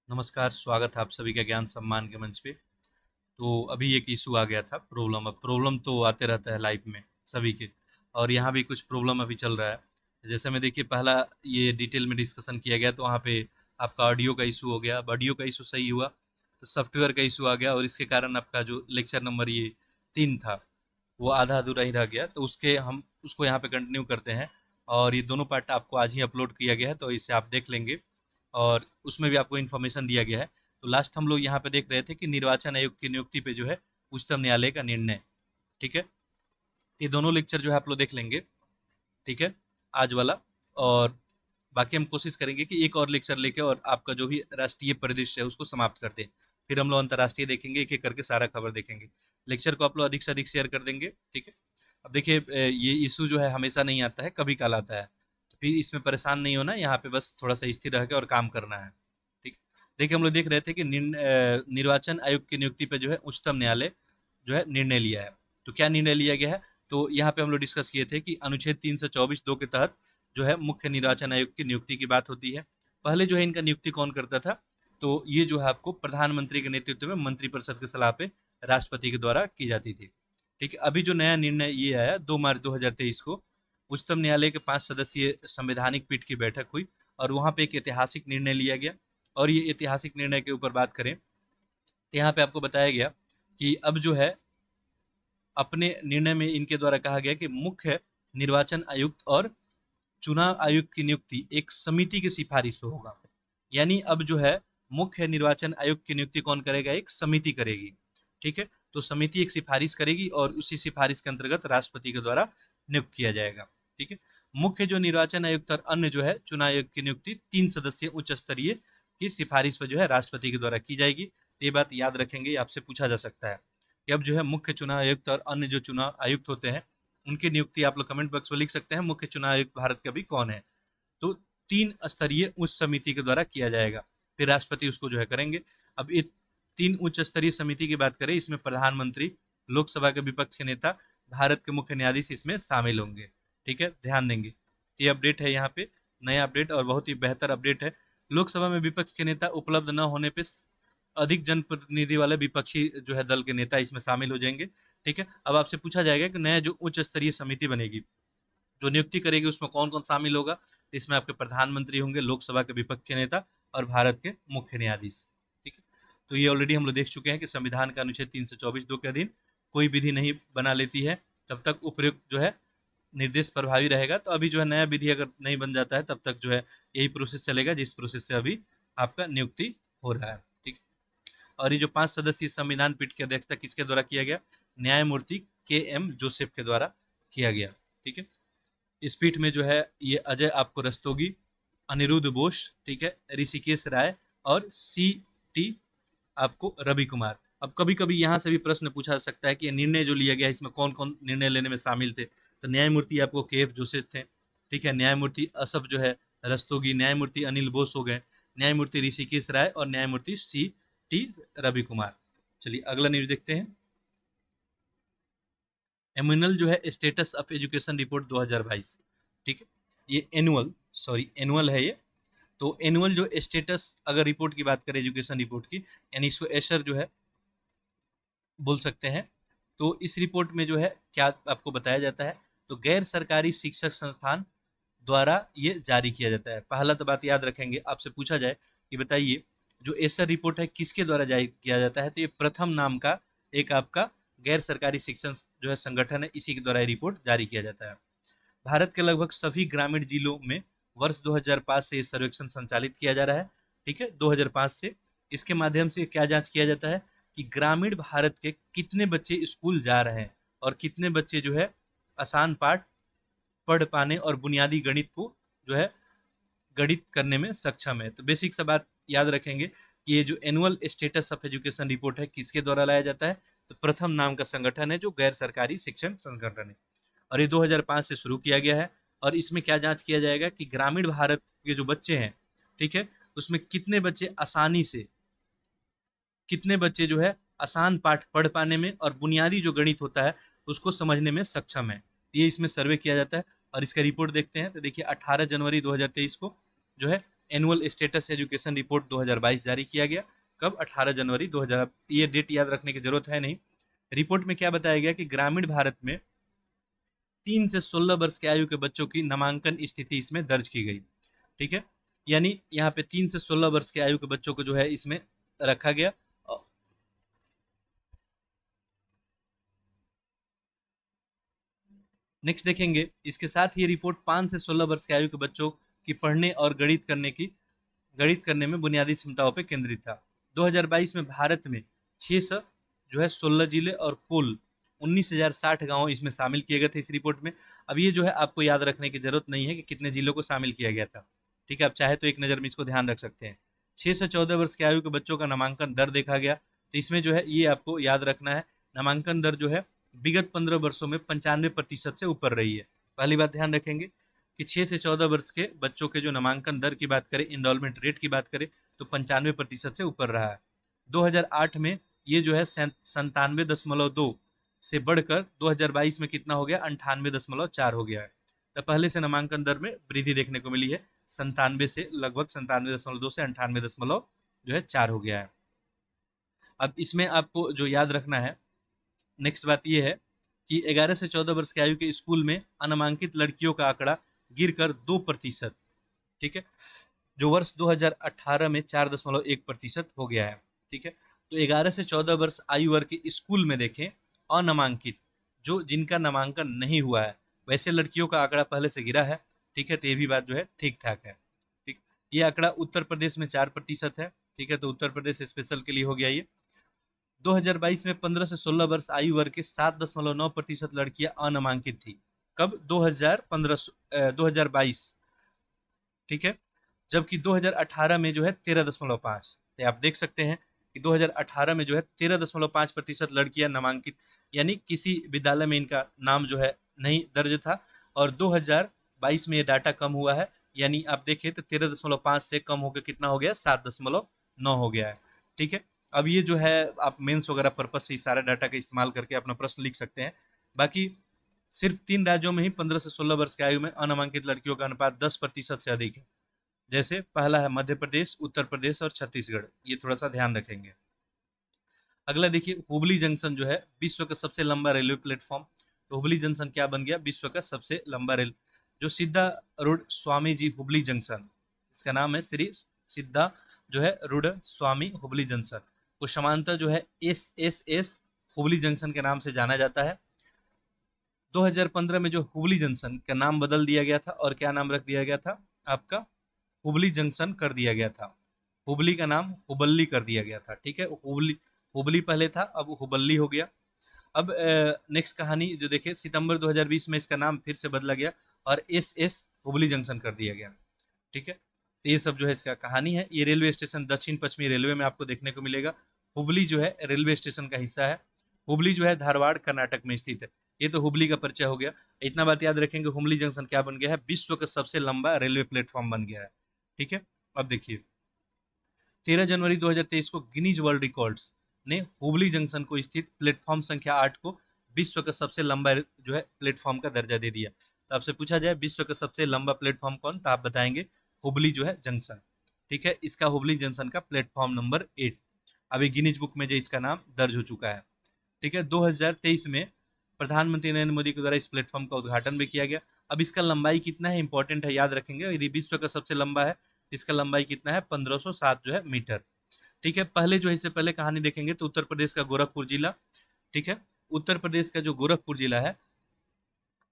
नमस्कार, स्वागत है आप सभी का ज्ञान सम्मान के मंच पे। तो अभी एक इशू आ गया था प्रॉब्लम। अब प्रॉब्लम तो आते रहता है लाइफ में सभी के, और यहाँ भी कुछ प्रॉब्लम अभी चल रहा है। जैसे में देखिए, पहला ये डिटेल में डिस्कशन किया गया तो वहाँ पे आपका ऑडियो का इशू हो गया। अब ऑडियो का इशू सही हुआ तो सॉफ्टवेयर का इशू आ गया, और इसके कारण आपका जो लेक्चर नंबर ये 3 था वो आधा अधूरा ही रह गया। तो उसके हम उसको यहाँ पे कंटिन्यू करते हैं, और ये दोनों पार्ट आपको आज ही अपलोड किया गया है तो इसे आप देख लेंगे, और उसमें भी आपको इन्फॉर्मेशन दिया गया है। तो लास्ट हम लोग यहाँ पे देख रहे थे कि निर्वाचन आयोग की नियुक्ति पे जो है उच्चतम न्यायालय का निर्णय। ठीक है, ये दोनों लेक्चर जो है आप लोग देख लेंगे। ठीक है, आज वाला। और बाकी हम कोशिश करेंगे कि एक और लेक्चर लेके और आपका जो भी राष्ट्रीय परिदृश्य है उसको समाप्त कर दें। फिर हम लोग अंतर्राष्ट्रीय देखेंगे, एक एक करके सारा खबर देखेंगे। लेक्चर को आप लोग अधिक से अधिक शेयर कर देंगे। ठीक है, अब देखिए, ये इशू जो है हमेशा नहीं आता है, कभी काल आता है। तो फिर इसमें परेशान नहीं होना, यहाँ पे बस थोड़ा सा स्थिर रह के और काम करना है। ठीक। देखिए, हम लोग देख रहे थे कि निर्वाचन आयोग की नियुक्ति पे जो है उच्चतम न्यायालय जो है निर्णय लिया है। तो क्या निर्णय लिया गया है, तो यहाँ पे हम लोग डिस्कस किए थे कि अनुच्छेद 324(2) के तहत जो है मुख्य निर्वाचन आयोग की नियुक्ति की बात होती है। पहले जो है इनका नियुक्ति कौन करता था, तो ये जो है आपको प्रधानमंत्री के नेतृत्व में मंत्रिपरिषद की सलाह पे राष्ट्रपति के द्वारा की जाती थी। ठीक है, अभी जो नया निर्णय ये आया 2 मार्च 2023 को, उच्चतम न्यायालय के 5 सदस्यीय संवैधानिक पीठ की बैठक हुई और वहां पे एक ऐतिहासिक निर्णय लिया गया। और ये ऐतिहासिक निर्णय के ऊपर बात करें तो यहाँ पे आपको बताया गया कि अब जो है अपने निर्णय में इनके द्वारा कहा गया कि मुख्य निर्वाचन आयुक्त और चुनाव आयुक्त की नियुक्ति एक समिति की सिफारिश पे होगा। यानी अब जो है मुख्य निर्वाचन आयुक्त की नियुक्ति कौन करेगा, एक समिति करेगी। ठीक है, तो समिति एक सिफारिश करेगी और उसी सिफारिश के अंतर्गत राष्ट्रपति के द्वारा नियुक्त किया जाएगा। ठीक है, मुख्य जो निर्वाचन आयुक्त और अन्य जो है चुनाव आयुक्त की नियुक्ति 3 सदस्यीय उच्च स्तरीय की सिफारिश पर जो है राष्ट्रपति के द्वारा की जाएगी। ये बात याद रखेंगे, आपसे पूछा जा सकता है कि अब जो है मुख्य चुनाव आयुक्त और अन्य जो चुनाव आयुक्त होते हैं उनकी नियुक्ति आप लोग कमेंट बॉक्स में लिख सकते हैं, मुख्य चुनाव आयुक्त भारत का भी कौन है। तो 3 स्तरीय उच्च समिति के द्वारा किया जाएगा, फिर राष्ट्रपति उसको जो है करेंगे। अब ये 3 उच्च स्तरीय समिति की बात करें, इसमें प्रधानमंत्री, लोकसभा के विपक्ष के नेता, भारत के मुख्य न्यायाधीश इसमें शामिल होंगे। ठीक है, ध्यान देंगे। ये अपडेट है यहाँ पे, नया अपडेट और बहुत ही बेहतर अपडेट है। लोकसभा में विपक्ष के नेता उपलब्ध न होने पे अधिक जनप्रतिनिधि वाले विपक्षी जो है दल के नेता इसमें शामिल हो जाएंगे। ठीक है, अब आपसे पूछा जाएगा कि नया जो उच्च स्तरीय समिति बनेगी जो नियुक्ति करेगी उसमें कौन कौन शामिल होगा। इसमें आपके प्रधानमंत्री होंगे, लोकसभा के विपक्ष के नेता और भारत के मुख्य न्यायाधीश। ठीक है, तो ये ऑलरेडी हम लोग देख चुके हैं कि संविधान का अनुच्छेद 324(2) के अधीन कोई विधि नहीं बना लेती है तब तक उपयुक्त जो है निर्देश प्रभावी रहेगा। तो अभी जो है नया विधि अगर नहीं बन जाता है तब तक जो है यही प्रोसेस चलेगा जिस प्रोसेस से अभी आपका नियुक्ति हो रहा है। ठीक। और ये जो 5 सदस्यीय संविधान पीठ की अध्यक्षता किसके द्वारा किया गया, न्यायमूर्ति के.एम. जोसेफ के द्वारा किया गया। ठीक है, इस पीठ में जो है ये अजय आपको रस्तोगी, अनिरुद्ध बोस, ठीक है, ऋषिकेश राय और सी.टी. आपको रवि कुमार। अब कभी कभी यहाँ से भी प्रश्न पूछा जा सकता है कि निर्णय जो लिया गया इसमें कौन कौन निर्णय लेने में शामिल थे। तो न्यायमूर्ति आपको के.एफ. जोसेफ थे। ठीक है, न्यायमूर्ति असफ जो है रस्तोगी, न्यायमूर्ति अनिल बोस हो गए, न्यायमूर्ति ऋषिकेश राय और न्यायमूर्ति सी.टी. रवि कुमार। चलिए अगला न्यूज देखते हैं। एनुअल जो है स्टेटस ऑफ एजुकेशन रिपोर्ट 2022। ठीक है, ये एनुअल है ये। तो एनुअल जो स्टेटस अगर रिपोर्ट की बात करें एजुकेशन रिपोर्ट की, यानी इसको एशर जो है बोल सकते हैं। तो इस रिपोर्ट में जो है क्या आपको बताया जाता है, तो गैर सरकारी शिक्षक संस्थान द्वारा ये जारी किया जाता है। पहला तो बात याद रखेंगे, आपसे पूछा जाए कि बताइए जो एशर रिपोर्ट है किसके द्वारा जारी किया जाता है, तो ये प्रथम नाम का एक आपका गैर सरकारी शिक्षण जो है संगठन है, इसी के द्वारा ये रिपोर्ट जारी किया जाता है। भारत के लगभग सभी ग्रामीण जिलों में वर्ष 2005 से ये सर्वेक्षण संचालित किया जा रहा है। ठीक है, 2005 से इसके माध्यम से क्या जांच किया जाता है कि ग्रामीण भारत के कितने बच्चे स्कूल जा रहे हैं और कितने बच्चे जो है आसान पाठ पढ़ पाने और बुनियादी गणित को जो है गणित करने में सक्षम है। तो बेसिक सा बात याद रखेंगे कि ये जो annual status of education report है किसके द्वारा लाया जाता है, तो प्रथम नाम का संगठन है जो गैर सरकारी शिक्षण संगठन है, और ये 2005 से शुरू किया गया है। और इसमें क्या जांच किया जाएगा कि ग्रामीण भारत के जो बच्चे हैं, ठीक है, उसमें कितने बच्चे आसानी से, कितने बच्चे जो है आसान पाठ पढ़ पाने में और बुनियादी जो गणित होता है उसको समझने में सक्षम है। ये इसमें सर्वे किया जाता है और इसका रिपोर्ट देखते हैं। तो देखिए 18 जनवरी 2023 को जो है एनुअल स्टेटस एजुकेशन रिपोर्ट 2022 जारी किया गया। कब? 18 जनवरी 2000। ये डेट याद रखने की जरूरत है नहीं। रिपोर्ट में क्या बताया गया कि ग्रामीण भारत में 3 से 16 वर्ष के आयु के बच्चों की नामांकन स्थिति इसमें दर्ज की गई। ठीक है, यानी यहाँ पे 3 से 16 वर्ष के आयु के बच्चों को जो है इसमें रखा गया। नेक्स्ट देखेंगे, इसके साथ ही रिपोर्ट 5 से 16 वर्ष के आयु के बच्चों की पढ़ने और गणित करने में बुनियादी क्षमताओं पर केंद्रित था। 2022 में भारत में 600 जो है 16 जिले और कुल 19,060 गांव इसमें शामिल किए गए थे इस रिपोर्ट में। अब ये जो है आपको याद रखने की जरूरत नहीं है कि कितने जिलों को शामिल किया गया था। ठीक है, आप चाहे तो एक नज़र में इसको ध्यान रख सकते हैं। 6 से 14 वर्ष के आयु के बच्चों का नामांकन दर देखा गया, तो इसमें जो है ये आपको याद रखना है, नामांकन दर जो है विगत 15 वर्षों में 95% से ऊपर रही है। पहली बात ध्यान रखेंगे कि 6 से 14 वर्ष के बच्चों के जो नामांकन दर की बात करें, इनरोलमेंट रेट की बात करें, तो 95% से ऊपर रहा है। 2008 में ये जो है 97.2 से बढ़कर 2022 में कितना हो गया? 98.4 हो गया है। तो पहले से नामांकन दर में वृद्धि देखने को मिली है, 97 से लगभग 97.2 से 98.4 हो गया है। अब इसमें आपको जो याद रखना है, नेक्स्ट बात यह है कि 11 से 14 वर्ष की आयु के स्कूल में अनामांकित लड़कियों का आंकड़ा गिरकर 2%, ठीक है, जो वर्ष 2018 में 4.1% हो गया है। ठीक है, तो 11 से 14 वर्ष आयु वर्ग के स्कूल में देखें अनामांकित, जो जिनका नामांकन नहीं हुआ है, वैसे लड़कियों का आंकड़ा पहले से गिरा है। ठीक है, तो ये भी बात जो है ठीक ठाक है। ठीक, ये आंकड़ा उत्तर प्रदेश में 4% है। ठीक है, तो उत्तर प्रदेश स्पेशल के लिए हो गया ये। 2022 में 15 से 16 वर्ष आयु वर्ग के 7.9% लड़कियां अनामांकित थी। कब? 2022। ठीक है, जबकि 2018 में जो है 13.5। तो आप देख सकते हैं कि 2018 में जो है 13.5% लड़कियां नामांकित, यानी किसी विद्यालय में इनका नाम जो है नहीं दर्ज था, और 2022 में ये डाटा कम हुआ है, यानी आप देखें तो 13.5 से कम होकर कितना हो गया? 7.9 हो गया है। ठीक है, अब ये जो है आप मेंस वगैरह पर्पज से इस सारा डाटा का इस्तेमाल करके अपना प्रश्न लिख सकते हैं। बाकी सिर्फ 3 राज्यों में ही 15 से 16 वर्ष की आयु में अनामांकित लड़कियों का अनुपात 10% से अधिक है। जैसे पहला है मध्य प्रदेश, उत्तर प्रदेश और छत्तीसगढ़, ये थोड़ा सा ध्यान रखेंगे। अगला देखिए, हुबली जंक्शन जो है विश्व का सबसे लंबा रेलवे प्लेटफॉर्म। तो हुबली जंक्शन क्या बन गया? विश्व का सबसे लंबा रेल, जो सिद्धा रूढ़ स्वामी जी हुबली जंक्शन, इसका नाम है श्री सिद्धा जो है रूढ़ स्वामी हुबली जंक्शन, को समांतर जो है SSS हुबली जंक्शन के नाम से जाना जाता है। 2015 में जो हुबली जंक्शन का नाम बदल दिया गया था, और क्या नाम रख दिया गया था आपका? हुबली जंक्शन कर दिया गया था। हुबली का नाम हुबल्ली कर दिया गया था। ठीक है, हुबली पहले था, अब हुबल्ली हो गया। अब नेक्स्ट कहानी जो देखे, सितंबर 2020 में इसका नाम फिर से बदला गया और SS हुबली जंक्शन कर दिया गया। ठीक है, तो ये सब जो है इसका कहानी है। ये रेलवे स्टेशन दक्षिण पश्चिमी रेलवे में आपको देखने को मिलेगा। हुबली जो है रेलवे स्टेशन का हिस्सा है। हुबली जो है धारवाड़ कर्नाटक में स्थित है। ये तो हुबली का परिचय हो गया। इतना बात याद रखेंगे, हुबली जंक्शन क्या बन गया है? विश्व का सबसे लंबा रेलवे प्लेटफॉर्म बन गया है। ठीक है, अब देखिए 13 जनवरी 2023 को गिनीज वर्ल्ड रिकॉर्ड्स ने हुबली जंक्शन को स्थित प्लेटफॉर्म संख्या 8 को विश्व का सबसे लंबा जो है प्लेटफॉर्म का दर्जा दे दिया। तो आपसे पूछा जाए विश्व का सबसे लंबा प्लेटफॉर्म कौन, तो आप बताएंगे हुबली जो है जंक्शन। ठीक है, इसका हुबली जंक्शन का प्लेटफॉर्म नंबर 8 अभी गिनीज बुक में जो इसका नाम दर्ज हो चुका है। ठीक है, 2023 में प्रधानमंत्री नरेंद्र मोदी के द्वारा इस प्लेटफॉर्म का उद्घाटन भी किया गया। अब इसका लंबाई कितना है इंपॉर्टेंट है, याद रखेंगे। यदि विश्व का सबसे लंबा है, इसका लंबाई कितना है? 1507 जो है मीटर। ठीक है, पहले जो है इससे पहले कहानी देखेंगे तो उत्तर प्रदेश का गोरखपुर जिला। ठीक है, उत्तर प्रदेश का जो गोरखपुर जिला है,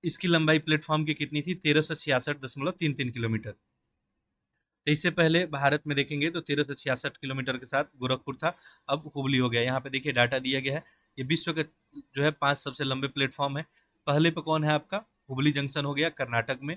इसकी लंबाई प्लेटफॉर्म की कितनी थी? 1366.33 किलोमीटर। तो इससे पहले भारत में देखेंगे तो 1366 किलोमीटर के साथ गोरखपुर था, अब हुबली हो गया। यहाँ पे देखिए डाटा दिया गया है। ये विश्व का जो है 5 सबसे लंबे प्लेटफॉर्म है। पहले पे कौन है आपका? हुबली जंक्शन हो गया कर्नाटक में।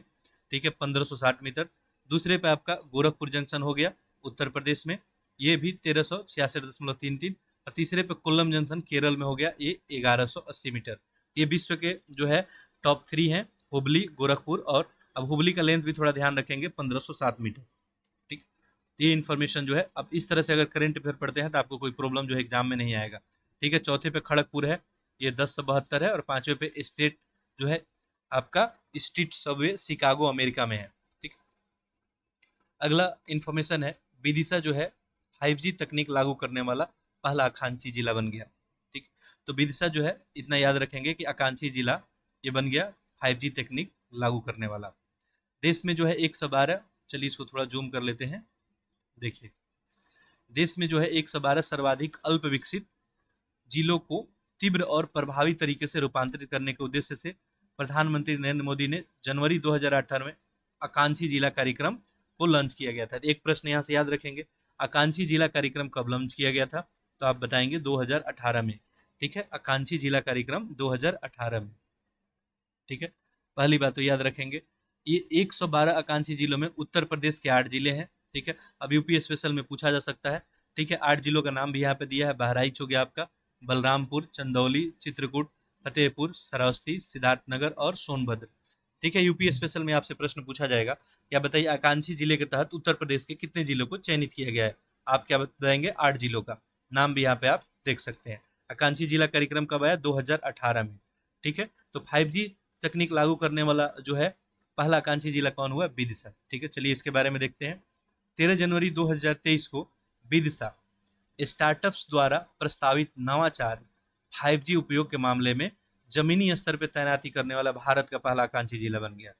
ठीक है, 1560 मीटर। दूसरे पे आपका गोरखपुर जंक्शन हो गया उत्तर प्रदेश में, ये भी 1366.33। और तीसरे पे कोल्लम जंक्शन केरल में हो गया, ये 1180 मीटर। ये विश्व के जो है टॉप 3 हैं, हुबली, गोरखपुर और अब हुबली का लेंथ भी थोड़ा ध्यान रखेंगे, 1507 मीटर। ठीक, ये इन्फॉर्मेशन जो है, अब इस तरह से अगर करंट अफेयर पढ़ते हैं तो आपको कोई प्रॉब्लम जो है एग्जाम में नहीं आएगा। ठीक है, चौथे पे खड़गपुर है, ये 1072 है। और पांचवे पे स्टेट जो है आपका स्ट्रीट सबवे शिकागो अमेरिका में है। ठीक, अगला इंफॉर्मेशन है, विदिशा जो है 5G तकनीक लागू करने वाला पहला आकांक्षी जिला बन गया। ठीक, तो विदिशा जो है इतना याद रखेंगे कि आकांक्षी जिला ये बन गया 5G तकनीक लागू करने वाला। देश में जो है 112, चलिए इसको थोड़ा जूम कर लेते हैं। देखिए, देश में जो है 112 सर्वाधिक अल्प विकसित जिलों को तीव्र और प्रभावी तरीके से रूपांतरित करने के उद्देश्य से प्रधानमंत्री नरेंद्र मोदी ने जनवरी 2018 में आकांक्षी जिला कार्यक्रम को लॉन्च किया गया था। एक प्रश्न यहाँ से याद रखेंगे, आकांक्षी जिला कार्यक्रम कब लॉन्च किया गया था? तो आप बताएंगे 2018 में। ठीक है, आकांक्षी जिला कार्यक्रम 2018 में। ठीक है, पहली बात तो याद रखेंगे, ये 112 आकांक्षी जिलों में उत्तर प्रदेश के 8 जिले हैं। ठीक है, अब यूपी स्पेशल में पूछा जा सकता है। ठीक है, 8 जिलों का नाम भी यहाँ पे दिया है, बहराइच हो गया आपका, बलरामपुर, चंदौली, चित्रकूट, फतेहपुर, श्रावस्ती, सिद्धार्थनगर और सोनभद्र। ठीक है, यूपी स्पेशल में आपसे प्रश्न पूछा जाएगा, क्या बताइए आकांक्षी जिले के तहत उत्तर प्रदेश के कितने जिलों को चयनित किया गया है? आप क्या बताएंगे? 8 जिलों का नाम भी यहाँ पे आप देख सकते हैं। आकांक्षी जिला कार्यक्रम कब आया? 2018 में। ठीक है, तो 5G तकनीक लागू करने वाला जो है पहला आकांक्षी जिला कौन हुआ? विदिशा। ठीक है, चलिए इसके बारे में देखते हैं। 13 जनवरी 2023 को विदिशा स्टार्टअप्स द्वारा प्रस्तावित नवाचार 5G उपयोग के मामले में जमीनी स्तर पर तैनाती करने वाला भारत का पहला आकांक्षी जिला बन गया।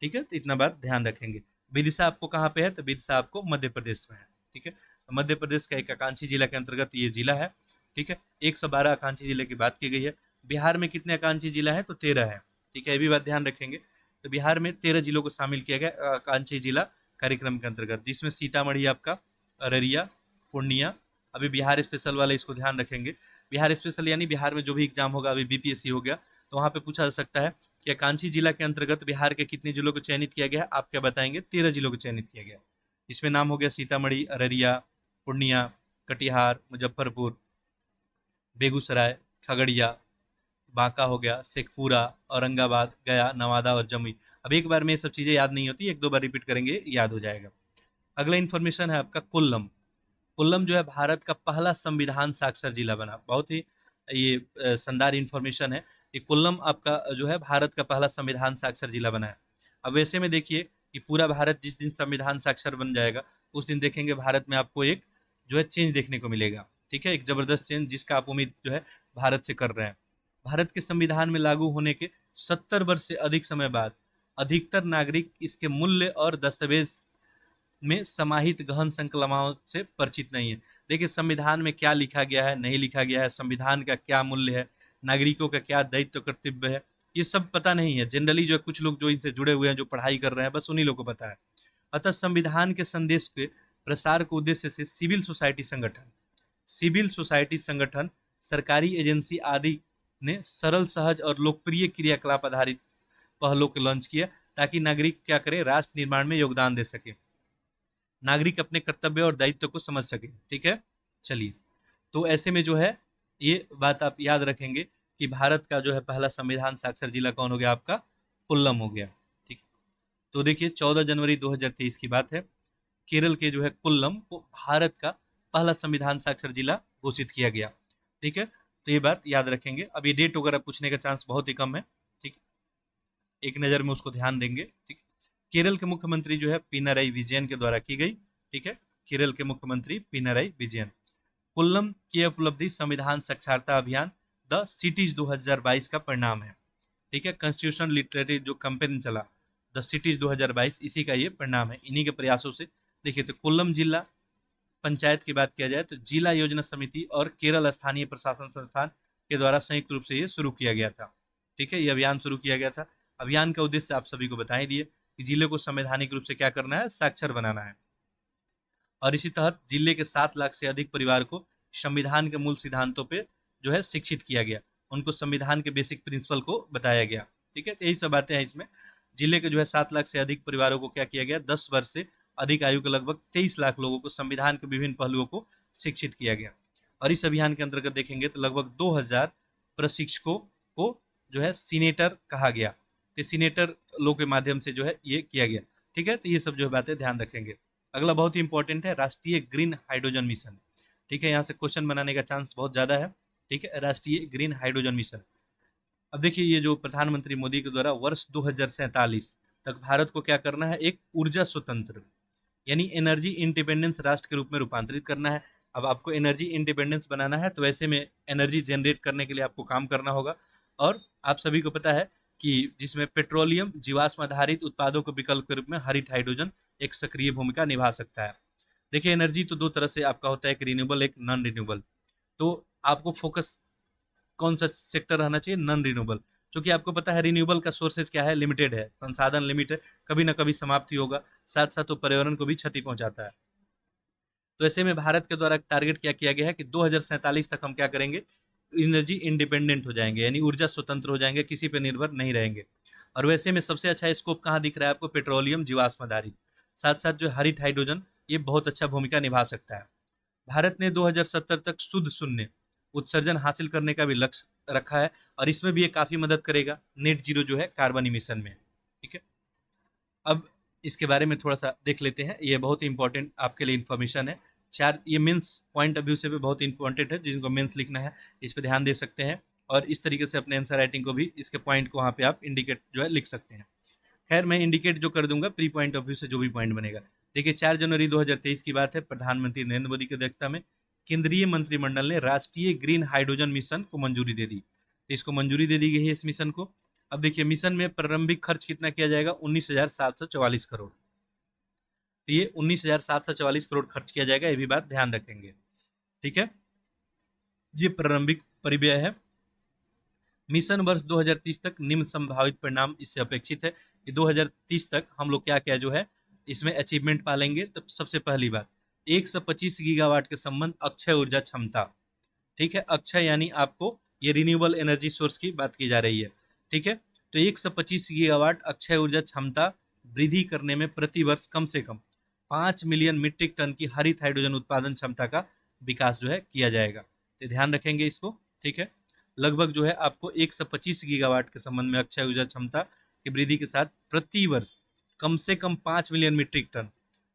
ठीक है, तो इतना बात ध्यान रखेंगे। विदिशा आपको कहाँ पे है? तो विदिशा आपको मध्य प्रदेश में है। ठीक है, तो मध्य प्रदेश का एक आकांक्षी जिला के अंतर्गत ये जिला है। ठीक है, 112 आकांक्षी जिले की बात की गई है। बिहार में कितने आकांक्षी जिला है? तो 13 है। ठीक है, ये भी बात ध्यान रखेंगे। तो बिहार में 13 जिलों को शामिल किया गया आकांक्षी जिला कार्यक्रम के अंतर्गत, जिसमें सीतामढ़ी आपका, अररिया, पूर्णिया, अभी बिहार स्पेशल वाले इसको ध्यान रखेंगे। बिहार स्पेशल यानी बिहार में जो भी एग्जाम होगा, अभी बीपीएससी हो गया, तो वहाँ पे पूछा जा सकता है कि आकांक्षी जिला के अंतर्गत बिहार के कितने जिलों को चयनित किया गया है? आप क्या बताएंगे? 13 जिलों को चयनित किया गया। इसमें नाम हो गया सीतामढ़ी, अररिया, पूर्णिया, कटिहार, मुजफ्फरपुर, बेगूसराय, खगड़िया, बांका हो गया, शेखपुरा, औरंगाबाद, गया, नवादा और जमुई। अब एक बार में ये सब चीज़ें याद नहीं होती, एक दो बार रिपीट करेंगे याद हो जाएगा। अगला इन्फॉर्मेशन है आपका कोल्लम। कोल्लम जो है भारत का पहला संविधान साक्षर जिला बना। बहुत ही ये शानदार इन्फॉर्मेशन है कि कोल्लम आपका जो है भारत का पहला संविधान साक्षर जिला बना है। अब वैसे में देखिए कि पूरा भारत जिस दिन संविधान साक्षर बन जाएगा, उस दिन देखेंगे भारत में आपको एक जो है चेंज देखने को मिलेगा। ठीक है, एक जबरदस्त चेंज जिसका आप उम्मीद जो है भारत से कर रहे हैं। भारत के संविधान में लागू होने के 70 वर्ष से अधिक समय बाद अधिकतर नागरिक इसके मूल्य और दस्तावेज में समाहित गहन संकलनाओं से परिचित नहीं है। देखिए संविधान में क्या लिखा गया है, नहीं लिखा गया है, संविधान का क्या मूल्य है, नागरिकों का क्या दायित्व कर्तव्य है, ये सब पता नहीं है। जनरली जो कुछ लोग जो इनसे जुड़े हुए हैं, जो पढ़ाई कर रहे हैं, बस उन्हीं लोगों को पता है। अतः संविधान के संदेश के प्रसार के उद्देश्य से सिविल सोसाइटी संगठन, सरकारी एजेंसी आदि ने सरल, सहज और लोकप्रिय क्रियाकलाप आधारित पहलों को लॉन्च किया, ताकि नागरिक क्या करे? राष्ट्र निर्माण में योगदान दे सके, नागरिक अपने कर्तव्य और दायित्व को समझ सके। ठीक है, चलिए, तो ऐसे में जो है ये बात आप याद रखेंगे कि भारत का जो है पहला संविधान साक्षर जिला कौन हो गया? आपका कोल्लम हो गया। ठीक, तो देखिए 14 जनवरी 2023 की बात है, केरल के जो है कोल्लम को भारत का पहला संविधान साक्षर जिला घोषित किया गया। ठीक है, तो ये बात याद रखेंगे। अब ये डेट वगैरह पूछने का चांस बहुत ही कम है। ठीक, एक नज़र में उसको ध्यान देंगे। ठीक, केरल के मुख्यमंत्री जो है पिनाराई विजयन के द्वारा की गई। ठीक है, केरल के मुख्यमंत्री पिनाराई विजयन। कोल्लम की उपलब्धि संविधान साक्षरता अभियान द सिटीज 2022 का परिणाम है। ठीक है, कॉन्स्टिट्यूशन लिटरेरी जो कैंपेन चला द सिटीज 2022, इसी का ये परिणाम है, इन्हीं के प्रयासों से। देखिए, तो कोल्लम जिला पंचायत की बात किया जाए तो जिला योजना समिति और केरल स्थानीय प्रशासन संस्थान के द्वारा संयुक्त रूप से ये शुरू किया गया था। ठीक है, ये अभियान शुरू किया गया था। अभियान का उद्देश्य आप सभी को बता ही दिए कि जिले को संवैधानिक रूप से क्या करना है? साक्षर बनाना है। और इसी तहत जिले के 7 लाख से अधिक परिवार को संविधान के मूल सिद्धांतों पे जो है शिक्षित किया गया, उनको संविधान के बेसिक प्रिंसिपल को बताया गया। ठीक है, तो यही सब बातें हैं इसमें। जिले के जो है 7 लाख से अधिक परिवारों को क्या किया गया? 10 वर्ष से अधिक आयु के लगभग 23 लाख लोगों को संविधान के विभिन्न पहलुओं को शिक्षित किया गया। और इस अभियान के अंतर्गत देखेंगे तो लगभग 2000 प्रशिक्षकों को जो है सीनेटर कहा गया, तो सीनेटर लोग के माध्यम से जो है ये किया गया। ठीक है, तो ये सब जो है बातें ध्यान रखेंगे। अगला बहुत ही इंपॉर्टेंट है, राष्ट्रीय ग्रीन हाइड्रोजन मिशन। ठीक है, यहाँ से क्वेश्चन बनाने का चांस बहुत ज्यादा है। ठीक है, राष्ट्रीय ग्रीन हाइड्रोजन मिशन। अब देखिए, ये जो प्रधानमंत्री मोदी के द्वारा वर्ष 2047 तक भारत को क्या करना है? एक ऊर्जा स्वतंत्र यानी एनर्जी इंडिपेंडेंस राष्ट्र के रूप में रूपांतरित करना है। अब आपको एनर्जी इंडिपेंडेंस बनाना है तो वैसे में एनर्जी जनरेट करने के लिए आपको काम करना होगा। और आप सभी को पता है कि जिसमें पेट्रोलियम जीवाश्म आधारित उत्पादों के विकल्प के रूप में हरित हाइड्रोजन एक सक्रिय भूमिका निभा सकता है। देखिए एनर्जी तो दो तरह से आपका होता है, एक रिन्यूएबल एक नॉन रिन्यूएबल। तो आपको फोकस कौन सा सेक्टर रहना चाहिए? Non renewable. क्योंकि आपको पता है रिन्यूएबल का सोर्सेज क्या है? लिमिटेड है, संसाधन लिमिटेड, कभी ना कभी समाप्ति होगा, साथ साथ वो पर्यावरण को भी क्षति पहुंचाता है। तो ऐसे में भारत के द्वारा टारगेट क्या किया गया है कि 2047 तक हम क्या करेंगे? एनर्जी इंडिपेंडेंट हो जाएंगे, यानी ऊर्जा स्वतंत्र हो जाएंगे, किसी पे निर्भर नहीं रहेंगे। और वैसे में सबसे अच्छा स्कोप कहाँ दिख रहा है आपको? पेट्रोलियम जीवाश्म आधारित, साथ साथ जो हरित हाइड्रोजन, ये बहुत अच्छा भूमिका निभा सकता है। भारत ने 2070 तक शुद्ध शून्य उत्सर्जन हासिल करने का भी लक्ष्य रखा है, और इसमें भी ये काफी मदद करेगा नेट जीरो जो है कार्बन इमिशन में। ठीक है, अब इसके बारे में थोड़ा सा देख लेते हैं, ये बहुत इंपॉर्टेंट आपके लिए इन्फॉर्मेशन है। चार ये मेंस पॉइंट ऑफ व्यू से भी बहुत इंपॉर्टेंट है, जिनको मेंस लिखना है इस पे ध्यान दे सकते हैं, और इस तरीके से अपने आंसर राइटिंग को भी इसके पॉइंट को वहाँ पे आप इंडिकेट जो है लिख सकते हैं। खैर मैं इंडिकेट जो कर दूंगा प्री पॉइंट ऑफ व्यू से जो भी पॉइंट बनेगा। देखिए 4 जनवरी 2023 की बात है, प्रधानमंत्री नरेंद्र मोदी की अध्यक्षता में केंद्रीय मंत्रिमंडल ने राष्ट्रीय ग्रीन हाइड्रोजन मिशन को मंजूरी दे दी। तो इसको मंजूरी दे दी गई है इस मिशन को। अब देखिए मिशन में प्रारंभिक खर्च कितना किया जाएगा? 19,744 करोड़। तो ये 19,744 करोड़ खर्च किया जाएगा, ये भी बात ध्यान रखेंगे। ठीक है, ये प्रारंभिक परिव्यय है। मिशन वर्ष 2030 तक निम्न संभावित परिणाम इससे अपेक्षित है कि 2030 तक हम लोग क्या क्या जो है इसमें अचीवमेंट पालेंगे। तो सबसे पहली बात, 125 गीगावाट के संबंध अक्षय ऊर्जा क्षमता। ठीक है, अक्षय यानी आपको ये रिन्यूएबल एनर्जी सोर्स की बात की जा रही है। ठीक है, तो 125 गीगावाट अक्षय ऊर्जा क्षमता वृद्धि करने में प्रति वर्ष कम से कम 5 मिलियन मीट्रिक टन की हरित हाइड्रोजन उत्पादन क्षमता का विकास जो है किया जाएगा। तो ध्यान रखेंगे इसको। ठीक है, लगभग जो है आपको 125 गीगावाट के संबंध में अक्षय ऊर्जा क्षमता की वृद्धि के साथ प्रति वर्ष कम से कम 5 मिलियन मीट्रिक टन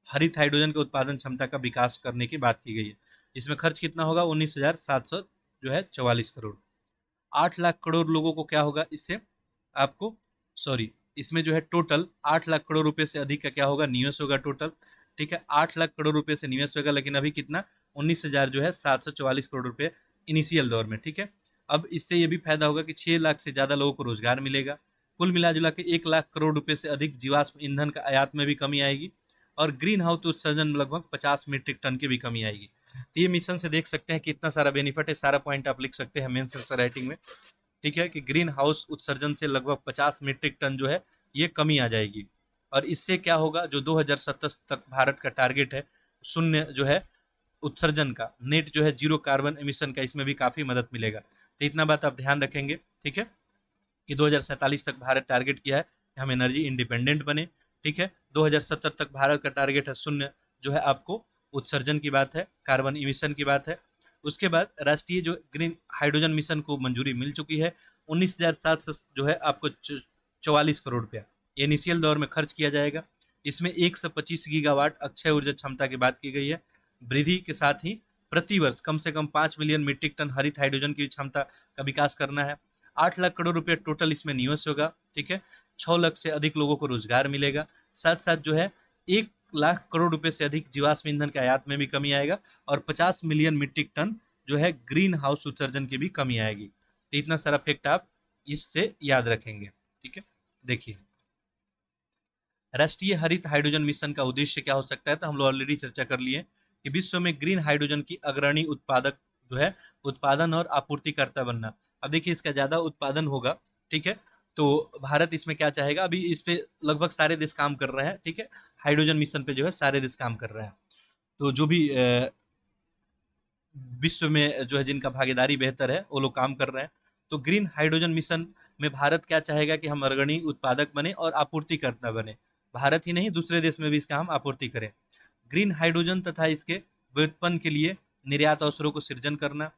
हरित हाइड्रोजन के उत्पादन क्षमता का विकास करने की बात की गई है। इसमें खर्च कितना होगा? 19,700 जो है 44 करोड़। 8 लाख करोड़ लोगों को क्या होगा इससे? आपको सॉरी, इसमें जो है टोटल 8 लाख करोड़ रुपए से अधिक का क्या होगा? निवेश होगा टोटल। ठीक है, 8 लाख करोड़ रुपए से निवेश होगा, लेकिन अभी कितना? 19,000 जो है 744 करोड़ रुपए इनिशियल दौर में। ठीक है, अब इससे ये भी फायदा होगा कि 6 लाख से ज्यादा लोगों को रोजगार मिलेगा। कुल मिला जुला के 1 लाख करोड़ रुपए से अधिक जीवाश्म ईंधन का आयात में भी कमी आएगी, और ग्रीन हाउस उत्सर्जन में लगभग 50 मीट्रिक टन की भी कमी आएगी। तो ये मिशन से देख सकते हैं कि इतना सारा बेनिफिट है, सारा पॉइंट आप लिख सकते हैं मेंस आंसर राइटिंग में। ठीक है, कि ग्रीन हाउस उत्सर्जन से लगभग 50 मीट्रिक टन जो है ये कमी आ जाएगी, और इससे क्या होगा? जो 2070 तक भारत का टारगेट है शून्य जो है उत्सर्जन का, नेट जो है जीरो कार्बन एमिशन का, इसमें भी काफी मदद मिलेगा। तो इतना बात आप ध्यान रखेंगे। ठीक है, कि 2047 तक भारत टारगेट किया है कि हम एनर्जी इंडिपेंडेंट बने। ठीक है, 2070 तक भारत का टारगेट है शून्य जो है आपको उत्सर्जन की बात है, कार्बन इमिशन की बात है। उसके बाद राष्ट्रीय जो ग्रीन हाइड्रोजन मिशन को मंजूरी मिल चुकी है। 19,700 जो है आपको 44 करोड़ रुपया इनिशियल दौर में खर्च किया जाएगा। इसमें 125 गीगावाट अक्षय ऊर्जा क्षमता की बात की गई है। वृद्धि के साथ ही प्रति वर्ष कम से कम 5 मिलियन मीट्रिक टन हरित हाइड्रोजन की क्षमता का विकास करना है। 8 लाख करोड़ रुपए टोटल इसमें निवेश होगा। ठीक है, 6 लाख से अधिक लोगों को रोजगार मिलेगा। साथ साथ जो है 1 लाख करोड़ रुपए से अधिक जीवाश्म ईंधन के आयात में भी कमी आएगा, और 50 मिलियन मीट्रिक टन जो है ग्रीन हाउस उत्सर्जन की भी कमी आएगी। तो इतना सारा फैक्ट आप इससे याद रखेंगे। ठीक है, देखिए राष्ट्रीय हरित हाइड्रोजन मिशन का उद्देश्य क्या हो सकता है? तो हम लोग ऑलरेडी चर्चा कर लिए कि विश्व में ग्रीन हाइड्रोजन की अग्रणी उत्पादक जो है उत्पादन और आपूर्तिकर्ता बनना। अब देखिए इसका ज्यादा उत्पादन होगा। ठीक है, तो भारत इसमें क्या चाहेगा? अभी इस पे लगभग सारे देश काम कर रहे हैं। ठीक है, हाइड्रोजन मिशन पे जो है सारे देश काम कर रहे हैं। तो जो भी विश्व में जो है जिनका भागीदारी बेहतर है वो लोग काम कर रहे हैं। तो ग्रीन हाइड्रोजन मिशन में भारत क्या चाहेगा? कि हम अग्रणी उत्पादक बने और आपूर्तिकर्ता बने। भारत ही नहीं, दूसरे देश में भी इसका हम आपूर्ति करें। ग्रीन हाइड्रोजन तथा इसके व्युत्पन्न के लिए निर्यात अवसरों को सृजन करना,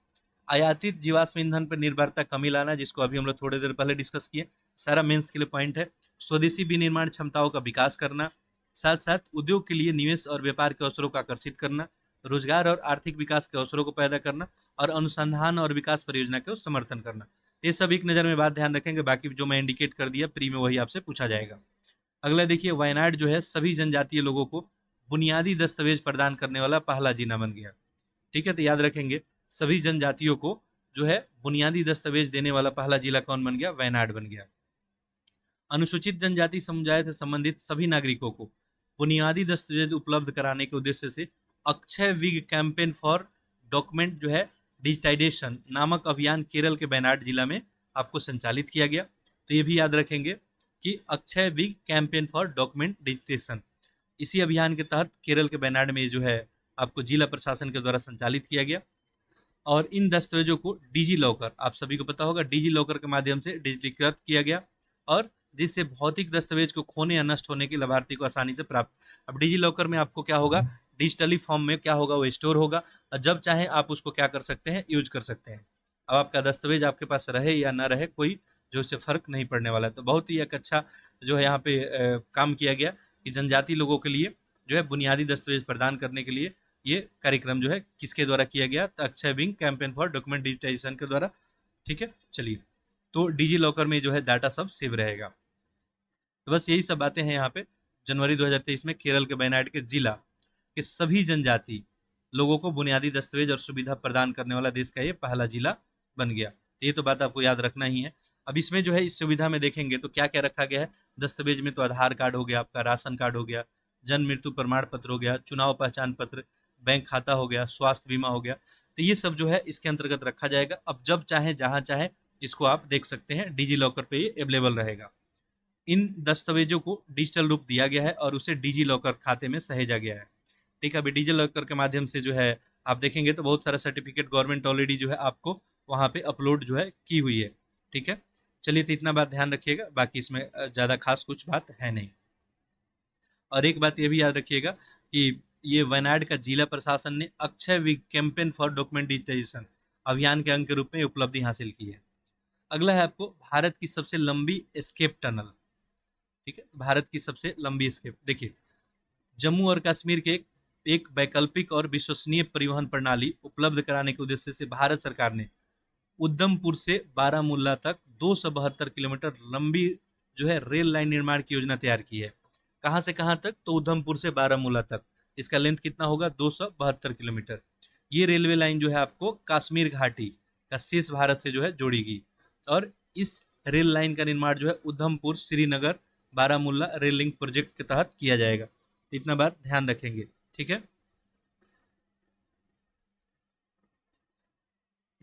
आयातित जीवाश्म ईंधन पर निर्भरता कमी लाना, जिसको अभी हम लोग थोड़ी देर पहले डिस्कस किए, सारा मेंस के लिए पॉइंट है। स्वदेशी विनिर्माण क्षमताओं का विकास करना, साथ साथ उद्योग के लिए निवेश और व्यापार के अवसरों को आकर्षित करना, रोजगार और आर्थिक विकास के अवसरों को पैदा करना, और अनुसंधान और विकास परियोजना को समर्थन करना। ये सब एक नज़र में बात ध्यान रखेंगे, बाकी जो मैं इंडिकेट कर दिया प्री में वही आपसे पूछा जाएगा। अगला देखिए, वायनाड जो है सभी जनजातीय लोगों को बुनियादी दस्तावेज प्रदान करने वाला पहला जिला बन गया। ठीक है, तो याद रखेंगे सभी जनजातियों को जो है बुनियादी दस्तावेज देने वाला पहला जिला कौन बन गया? वायनाड बन गया। अनुसूचित जनजाति समुदाय से संबंधित सभी नागरिकों को बुनियादी दस्तावेज उपलब्ध कराने के उद्देश्य से अक्षय विग कैंपेन फॉर डॉक्यूमेंट जो है डिजिटाइजेशन नामक अभियान केरल के वायनाड जिला में आपको संचालित किया गया। तो ये भी याद रखेंगे कि अक्षय विग कैंपेन फॉर डॉक्यूमेंट डिजिटेशन, इसी अभियान के तहत केरल के वायनाड में जो है आपको जिला प्रशासन के द्वारा संचालित किया गया। और इन दस्तावेजों को डिजी लॉकर, आप सभी को पता होगा, डिजी लॉकर के माध्यम से डिजिटलीकृत किया गया, और जिससे भौतिक दस्तावेज को खोने या नष्ट होने की लाभार्थी को आसानी से प्राप्त। अब डिजी लॉकर में आपको क्या होगा? डिजिटली फॉर्म में क्या होगा? वो स्टोर होगा, और जब चाहे आप उसको क्या कर सकते हैं? यूज कर सकते हैं। अब आपका दस्तावेज आपके पास रहे या ना रहे, कोई जो इससे फर्क नहीं पड़ने वाला है। तो बहुत ही एक अच्छा जो है यहाँ पे काम किया गया कि जनजाति लोगों के लिए जो है बुनियादी दस्तावेज प्रदान करने के लिए ये कार्यक्रम जो है किसके द्वारा किया गया? तो Akshay wing campaign for document digitisation के द्वारा। ठीक है, चलिए, तो डिजी लॉकर में जो है डाटा सब सेव रहेगा। तो बस यही सब बातें हैं यहाँ पे। जनवरी 2023 में केरल के वायनाड के जिला के सभी जनजाति लोगों को बुनियादी दस्तावेज और सुविधा प्रदान करने वाला देश का ये पहला जिला बन गया। तो ये तो बात आपको याद रखना ही है। अब इसमें जो है इस सुविधा में देखेंगे तो क्या क्या रखा गया है दस्तावेज में? तो आधार कार्ड हो गया, आपका राशन कार्ड हो गया, जन्म मृत्यु प्रमाण पत्र हो गया, चुनाव पहचान पत्र, बैंक खाता हो गया, स्वास्थ्य बीमा हो गया। तो ये सब जो है इसके अंतर्गत रखा जाएगा। अब जब चाहे जहां चाहे इसको आप देख सकते हैं, डिजी लॉकर पे ये अवेलेबल रहेगा। इन दस्तावेजों को डिजिटल रूप दिया गया है और उसे डिजी लॉकर खाते में सहेजा गया है। ठीक है, अभी डिजी लॉकर के माध्यम से जो है आप देखेंगे तो बहुत सारा सर्टिफिकेट गवर्नमेंट ऑलरेडी जो है आपको वहां पे अपलोड जो है की हुई है। ठीक है, चलिए, तो इतना बात ध्यान रखिएगा, बाकी इसमें ज़्यादा खास कुछ बात है नहीं। और एक बात ये भी याद रखिएगा कि ये वायनाड का जिला प्रशासन ने अक्षय विग कैंपेन फॉर डॉक्यूमेंट डिजिटाइजेशन अभियान के अंग के रूप में उपलब्धि हासिल की है। अगला है आपको भारत की सबसे लंबी एस्केप टनल। ठीक है, भारत की सबसे लंबी एस्केप, देखिए, जम्मू और कश्मीर के एक वैकल्पिक और विश्वसनीय परिवहन प्रणाली उपलब्ध कराने के उद्देश्य से भारत सरकार ने उधमपुर से बारामूला तक 272 किलोमीटर लंबी जो है रेल लाइन निर्माण की योजना तैयार की है। कहां से कहां तक? तो उधमपुर से बारामूला तक। इसका लेंथ कितना होगा? 272 किलोमीटर। ये रेलवे लाइन जो है आपको कश्मीर घाटी का शेष भारत से जो है जोड़ेगी, और इस रेल लाइन का निर्माण जो है Udhampur Srinagar Baramulla rail link project के तहत किया जाएगा। इतना बात ध्यान रखेंगे। ठीक है,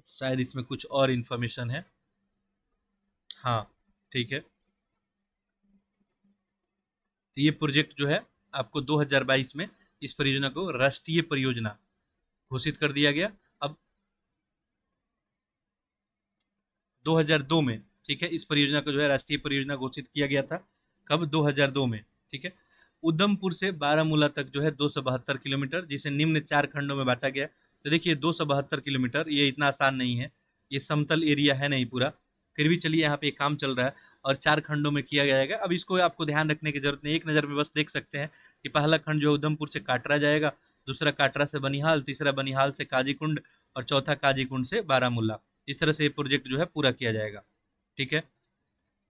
शायद इसमें कुछ और इन्फॉर्मेशन है। हाँ, ठीक है, तो ये प्रोजेक्ट जो है आपको 2022 में इस परियोजना को राष्ट्रीय परियोजना घोषित कर दिया गया। अब 2002 में, ठीक है, इस परियोजना को जो है राष्ट्रीय परियोजना घोषित किया गया था। कब? 2002 में। ठीक है, उधमपुर से बारामूला तक जो है 272 किलोमीटर, जिसे निम्न 4 खंडों में बांटा गया। तो देखिए 272 किलोमीटर ये इतना आसान नहीं है, ये समतल एरिया है नहीं पूरा, फिर भी चलिए यहाँ पे एक काम चल रहा है और 4 खंडों में किया जाएगा। अब इसको आपको ध्यान रखने की जरूरत नहीं, एक नज़र में बस देख सकते हैं कि पहला खंड जो है उधमपुर से काटरा जाएगा, दूसरा काटरा से बनिहाल, तीसरा बनिहाल से काजीकुंड, और चौथा काजीकुंड से बारामूला। इस तरह से ये प्रोजेक्ट जो है पूरा किया जाएगा। ठीक है,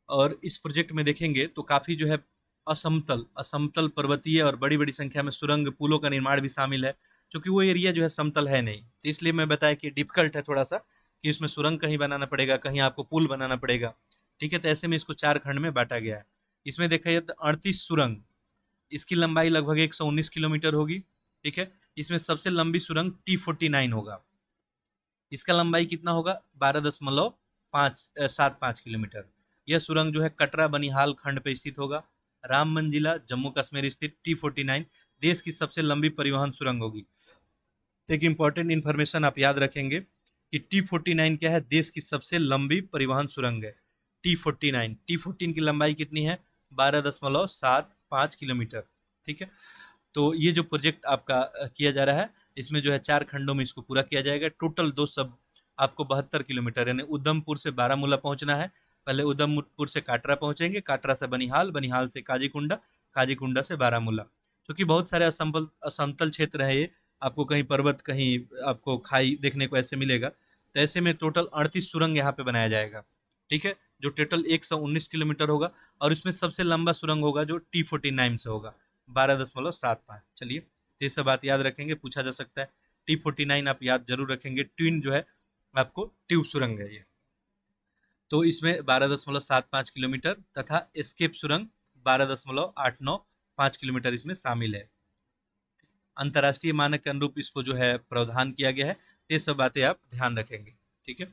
और इस प्रोजेक्ट में देखेंगे तो काफ़ी जो है असमतल असमतल पर्वतीय और बड़ी बड़ी संख्या में सुरंग पुलों का निर्माण भी शामिल है, क्योंकि वो एरिया जो है समतल है नहीं, तो इसलिए मैं बताया कि डिफिकल्ट है थोड़ा सा कि इसमें सुरंग कहीं बनाना पड़ेगा, कहीं आपको पुल बनाना पड़ेगा। ठीक है, तो ऐसे में इसको 4 खंड में बांटा गया है। इसमें देखा जाए तो 38 सुरंग, इसकी लंबाई लगभग 119 किलोमीटर होगी। ठीक है, इसमें सबसे लंबी सुरंग T49 होगा, इसका लंबाई कितना होगा? 12.75 किलोमीटर। यह सुरंग जो है कटरा बनिहाल खंड पे स्थित होगा। राम मंजिला जम्मू कश्मीर स्थित T49 देश की सबसे लंबी परिवहन सुरंग होगी। एक इंपॉर्टेंट इन्फॉर्मेशन आप याद रखेंगे कि T49 क्या है? देश की सबसे लंबी परिवहन सुरंग है T49। T14 की लंबाई कितनी है? 12.75 किलोमीटर। ठीक है, तो ये जो प्रोजेक्ट आपका किया जा रहा है, इसमें जो है 4 खंडों में इसको पूरा किया जाएगा। टोटल दो सब आपको 72 किलोमीटर, यानी उधमपुर से बारामूला पहुंचना है। पहले उधमपुर से काटरा पहुंचेंगे, काटरा से बनिहाल, बनिहाल से काजीकुंडा, काजीकुंडा से बारामूला। क्योंकि बहुत सारे असमतल क्षेत्र है ये, आपको कहीं पर्वत कहीं आपको खाई देखने को ऐसे मिलेगा। तो ऐसे में टोटल 38 सुरंग यहाँ पे बनाया जाएगा। ठीक है, जो टोटल 119 किलोमीटर होगा, और इसमें सबसे लंबा सुरंग होगा जो T49 से होगा। 12.75। चलिए, तो ये सब बात याद रखेंगे, पूछा जा सकता है। T49 आप याद जरूर रखेंगे, ट्विन जो है आपको ट्यूब सुरंग है ये। तो इसमें 12.75 किलोमीटर तथा एस्केप सुरंग 12.895 किलोमीटर इसमें शामिल है। अंतर्राष्ट्रीय मानक के अनुरूप इसको जो है प्रावधान किया गया है। ये सब बातें आप ध्यान रखेंगे, ठीक है।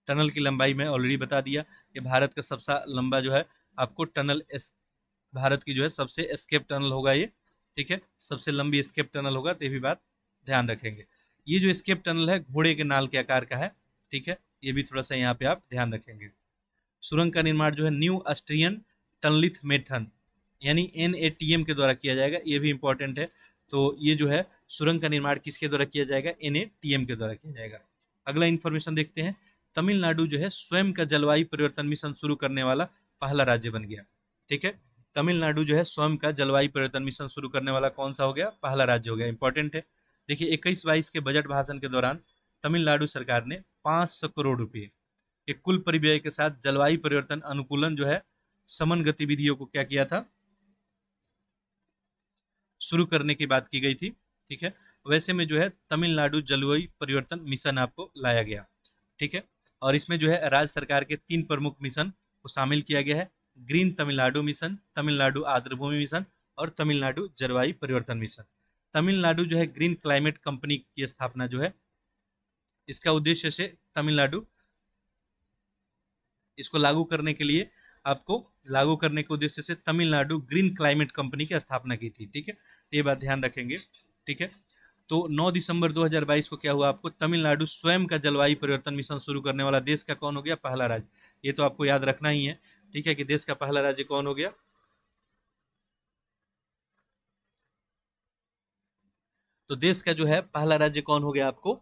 टनल की लंबाई में ऑलरेडी बता दिया कि भारत का सबसे लंबा जो है आपको टनल भारत की जो है सबसे एस्केप टनल होगा ये, ठीक है, सबसे लंबी एस्केप टनल होगा, तो ये भी बात ध्यान रखेंगे। ये जो एस्केप टनल है घोड़े के नाल के आकार का है, ठीक है, ये भी थोड़ा सा यहाँ पे आप ध्यान रखेंगे। सुरंग का निर्माण जो है न्यू ऑस्ट्रियन टनलिथ मेथन यानी NATM के द्वारा किया जाएगा, ये भी इंपॉर्टेंट है। तो ये जो है सुरंग का निर्माण किसके द्वारा किया जाएगा? NATM के द्वारा किया जाएगा। अगला इन्फॉर्मेशन देखते हैं। तमिलनाडु जो है स्वयं का जलवायु परिवर्तन मिशन शुरू करने वाला पहला राज्य बन गया, ठीक है। तमिलनाडु जो है स्वयं का जलवायु परिवर्तन मिशन शुरू करने वाला कौन सा हो गया? पहला राज्य हो गया, इंपॉर्टेंट है। देखिए 21-22 के बजट भाषण के दौरान तमिलनाडु सरकार ने 500 करोड़ रुपए के कुल परिव्यय के साथ जलवायु परिवर्तन अनुकूलन जो है समन गतिविधियों को क्या किया था? शुरू करने की बात की गई थी, ठीक है। वैसे में जो है तमिलनाडु जलवायु परिवर्तन मिशन आपको लाया गया, ठीक है। और इसमें जो है राज्य सरकार के 3 प्रमुख मिशन को शामिल किया गया है। ग्रीन तमिलनाडु मिशन, तमिलनाडु आर्द्रभूमि मिशन और तमिलनाडु जलवायु परिवर्तन मिशन। तमिलनाडु जो है ग्रीन क्लाइमेट कंपनी की स्थापना जो है, इसका उद्देश्य से तमिलनाडु इसको लागू करने के लिए आपको लागू करने के उद्देश्य से तमिलनाडु ग्रीन क्लाइमेट कंपनी की स्थापना की थी, ठीक है। ये बात ध्यान रखेंगे, ठीक है। तो 9 दिसंबर 2022 को क्या हुआ? आपको तमिलनाडु स्वयं का जलवायु परिवर्तन मिशन शुरू करने वाला देश का कौन हो गया? पहला राज्य। ये तो आपको याद रखना ही है, ठीक है, कि देश का पहला राज्य कौन हो गया? तो देश का जो है पहला राज्य कौन हो गया आपको?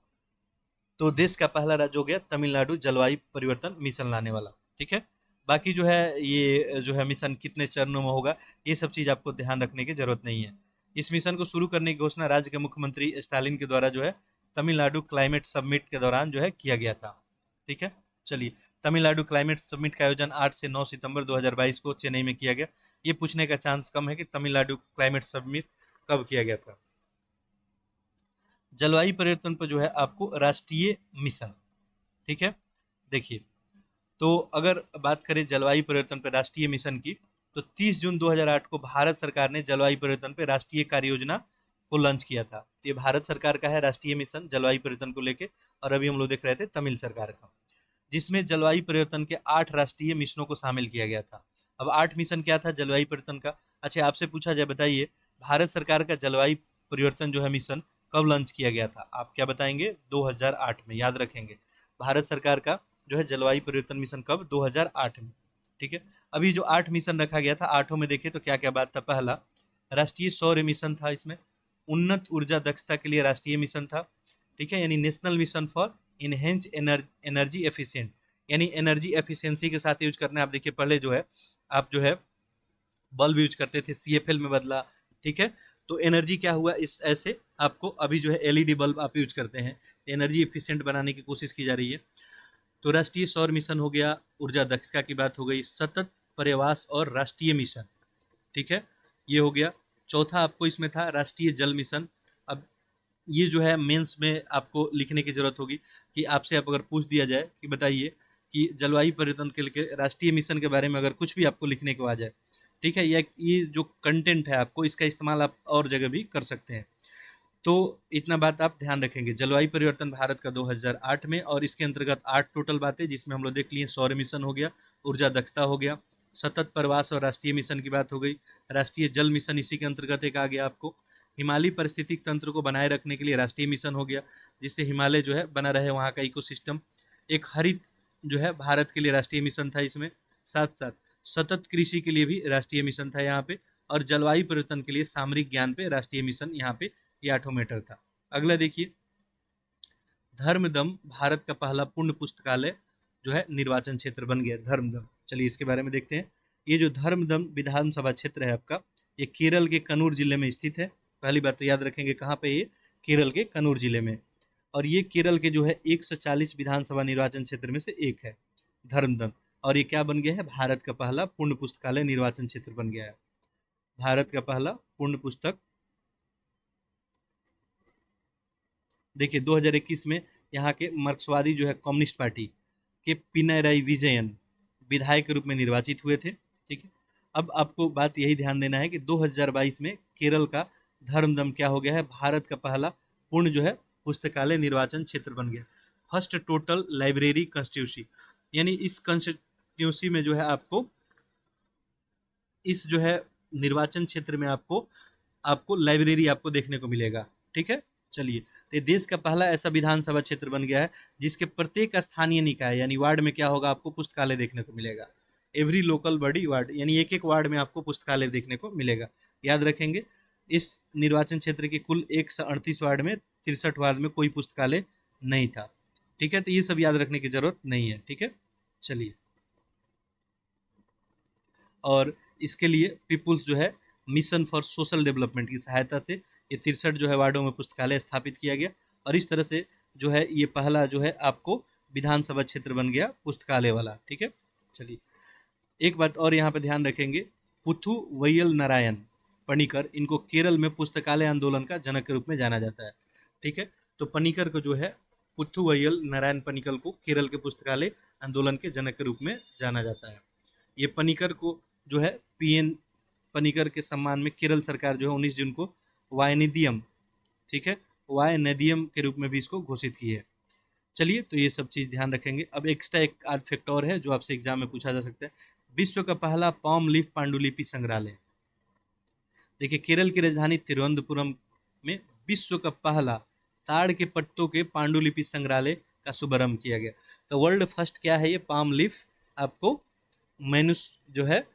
तो देश का पहला राज्य हो गया तमिलनाडु जलवायु परिवर्तन मिशन लाने वाला, ठीक है। बाकी जो है ये जो है मिशन कितने चरणों में होगा, ये सब चीज आपको ध्यान रखने की जरूरत नहीं है। इस मिशन को शुरू करने की घोषणा राज्य के मुख्यमंत्री स्टालिन के द्वारा जो है तमिलनाडु क्लाइमेट समिट के दौरान जो है किया गया था, ठीक है। चलिए, तमिलनाडु क्लाइमेट समिट का आयोजन 8 से 9 सितंबर 2022 को चेन्नई में किया गया। ये पूछने का चांस कम है कि तमिलनाडु क्लाइमेट समिट कब किया गया था। जलवायु परिवर्तन पर जो है आपको राष्ट्रीय मिशन, ठीक है। देखिए, तो अगर बात करें जलवायु परिवर्तन पर राष्ट्रीय मिशन की, तो 30 जून 2008 को भारत सरकार ने जलवायु परिवर्तन पर राष्ट्रीय कार्य योजना को लॉन्च किया था। तो ये भारत सरकार का है राष्ट्रीय मिशन जलवायु परिवर्तन को लेके, और अभी हम लोग देख रहे थे तमिल सरकार का, जिसमें जलवायु परिवर्तन के 8 राष्ट्रीय मिशनों को शामिल किया गया था। अब 8 मिशन क्या था जलवायु परिवर्तन का? अच्छा, आपसे पूछा जाए, बताइए भारत सरकार का जलवायु परिवर्तन जो है मिशन कब लॉन्च किया गया था? आप क्या बताएंगे? 2008 में, याद रखेंगे। भारत सरकार का जो है जलवायु परिवर्तन मिशन कब? 2008 में, ठीक है। अभी जो 8 मिशन रखा गया था, 8 में देखें तो क्या क्या बात था। पहला, राष्ट्रीय सौर मिशन था, इसमें उन्नत ऊर्जा दक्षता के लिए राष्ट्रीय मिशन था, ठीक है, यानी national mission for enhance energy efficient, यानी एनर्जी एफिशिएंसी के साथ यूज करना है। आप देखिए पहले जो है आप जो है बल्ब यूज करते थे, CFL में बदला, ठीक है। तो एनर्जी क्या हुआ, इस ऐसे आपको अभी जो है LED बल्ब आप यूज करते हैं, एनर्जी एफिशिएंट बनाने की कोशिश की जा रही है। तो राष्ट्रीय सौर मिशन हो गया, ऊर्जा दक्षता की बात हो गई, सतत पर्यावास और राष्ट्रीय मिशन, ठीक है, ये हो गया। चौथा आपको इसमें था राष्ट्रीय जल मिशन। अब ये जो है मेंस में आपको लिखने की जरूरत होगी कि आपसे अब अगर पूछ दिया जाए कि बताइए कि जलवायु परिवर्तन के लिए राष्ट्रीय मिशन के बारे में अगर कुछ भी आपको लिखने को आ जाए, ठीक है, या ये जो कंटेंट है आपको इसका इस्तेमाल आप और जगह भी कर सकते हैं। तो इतना बात आप ध्यान रखेंगे। जलवायु परिवर्तन भारत का 2008 में, और इसके अंतर्गत 8 टोटल बातें, जिसमें हम लोग देख लिए सौर मिशन हो गया, ऊर्जा दक्षता हो गया, सतत प्रवास और राष्ट्रीय मिशन की बात हो गई, राष्ट्रीय जल मिशन इसी के अंतर्गत एक आ गया आपको, हिमालय पारिस्थितिक तंत्र को बनाए रखने के लिए राष्ट्रीय मिशन हो गया, जिससे हिमालय जो है बना रहे वहाँ का इकोसिस्टम। एक हरित जो है भारत के लिए राष्ट्रीय मिशन था इसमें, साथ साथ सतत कृषि के लिए भी राष्ट्रीय मिशन था यहाँ पे, और जलवायु परिवर्तन के लिए सामरिक ज्ञान पे राष्ट्रीय मिशन यहाँ पे, ये 8 मैटर था। अगला देखिए, धर्मदम भारत का पहला पूर्ण पुस्तकालय जो है निर्वाचन क्षेत्र बन गया, धर्मदम। चलिए इसके बारे में देखते हैं। ये जो धर्मदम विधानसभा क्षेत्र है आपका, ये केरल के कन्नूर जिले में स्थित है। पहली बात तो याद रखेंगे कहाँ पे? ये केरल के कन्नूर जिले में, और ये केरल के जो है 140 विधानसभा निर्वाचन क्षेत्र में से एक है, धर्मदम। और ये क्या बन गया है, भारत का पहला पूर्ण पुस्तकालय निर्वाचन क्षेत्र बन गया है। भारत का पहला पूर्ण पुस्तक, देखिए 2021 में यहाँ के मार्क्सवादी जो है कम्युनिस्ट पार्टी के पिनाराई विजयन विधायक के रूप में निर्वाचित हुए थे। ठीक है, अब आपको बात यही ध्यान देना है कि 2022 में केरल का धर्मदम क्या हो गया है, भारत का पहला पूर्ण जो है पुस्तकालय निर्वाचन क्षेत्र बन गया, फर्स्ट टोटल लाइब्रेरी कंस्टिट्यूंसी। यानी इस कंस्टिट्यूंसी में जो है आपको, इस जो है निर्वाचन क्षेत्र में आपको आपको लाइब्रेरी आपको देखने को मिलेगा। ठीक है, चलिए, तो देश का पहला ऐसा विधानसभा क्षेत्र बन गया है जिसके प्रत्येक स्थानीय निकाय यानी वार्ड में क्या होगा, आपको पुस्तकालय देखने को मिलेगा। एवरी लोकल बॉडी वार्ड, यानी एक एक वार्ड में आपको पुस्तकालय देखने को मिलेगा। याद रखेंगे, इस निर्वाचन क्षेत्र के कुल 138 वार्ड में 63 वार्ड में कोई पुस्तकालय नहीं था। ठीक है, तो ये सब याद रखने की जरूरत नहीं है। ठीक है, चलिए, और इसके लिए पीपुल्स जो है मिशन फॉर सोशल डेवलपमेंट की सहायता से ये 63 जो है वार्डों में पुस्तकालय स्थापित किया गया, और इस तरह से जो है ये पहला जो है आपको विधानसभा क्षेत्र बन गया पुस्तकालय वाला। ठीक है, चलिए, एक बात और यहाँ पे ध्यान रखेंगे, पुथु वैयल नारायण पनिकर, इनको केरल में पुस्तकालय आंदोलन का जनक के रूप में जाना जाता है। ठीक है, तो पनिकर को जो है, पुथु वैयल नारायण पनिकर को केरल के पुस्तकालय आंदोलन के जनक के रूप में जाना जाता है। ये पनिकर को जो है पीएन पनिकर के सम्मान में केरल सरकार जो है 19 जून को वायनिदियम, ठीक है, वायनिदियम के रूप में भी इसको घोषित की है। चलिए, तो ये सब चीज़ ध्यान रखेंगे। अब एक्स्ट्रा एक आध फैक्ट और है जो आपसे एग्जाम में पूछा जा सकता है, विश्व का पहला पाम लीफ पांडुलिपि संग्रहालय। देखिए, केरल की राजधानी तिरुवनंतपुरम में विश्व का पहला ताड़ के पत्तों के पांडुलिपि संग्रहालय का शुभारंभ किया गया। तो वर्ल्ड फर्स्ट क्या है, ये पाम लीफ, आपको मैनुस जो है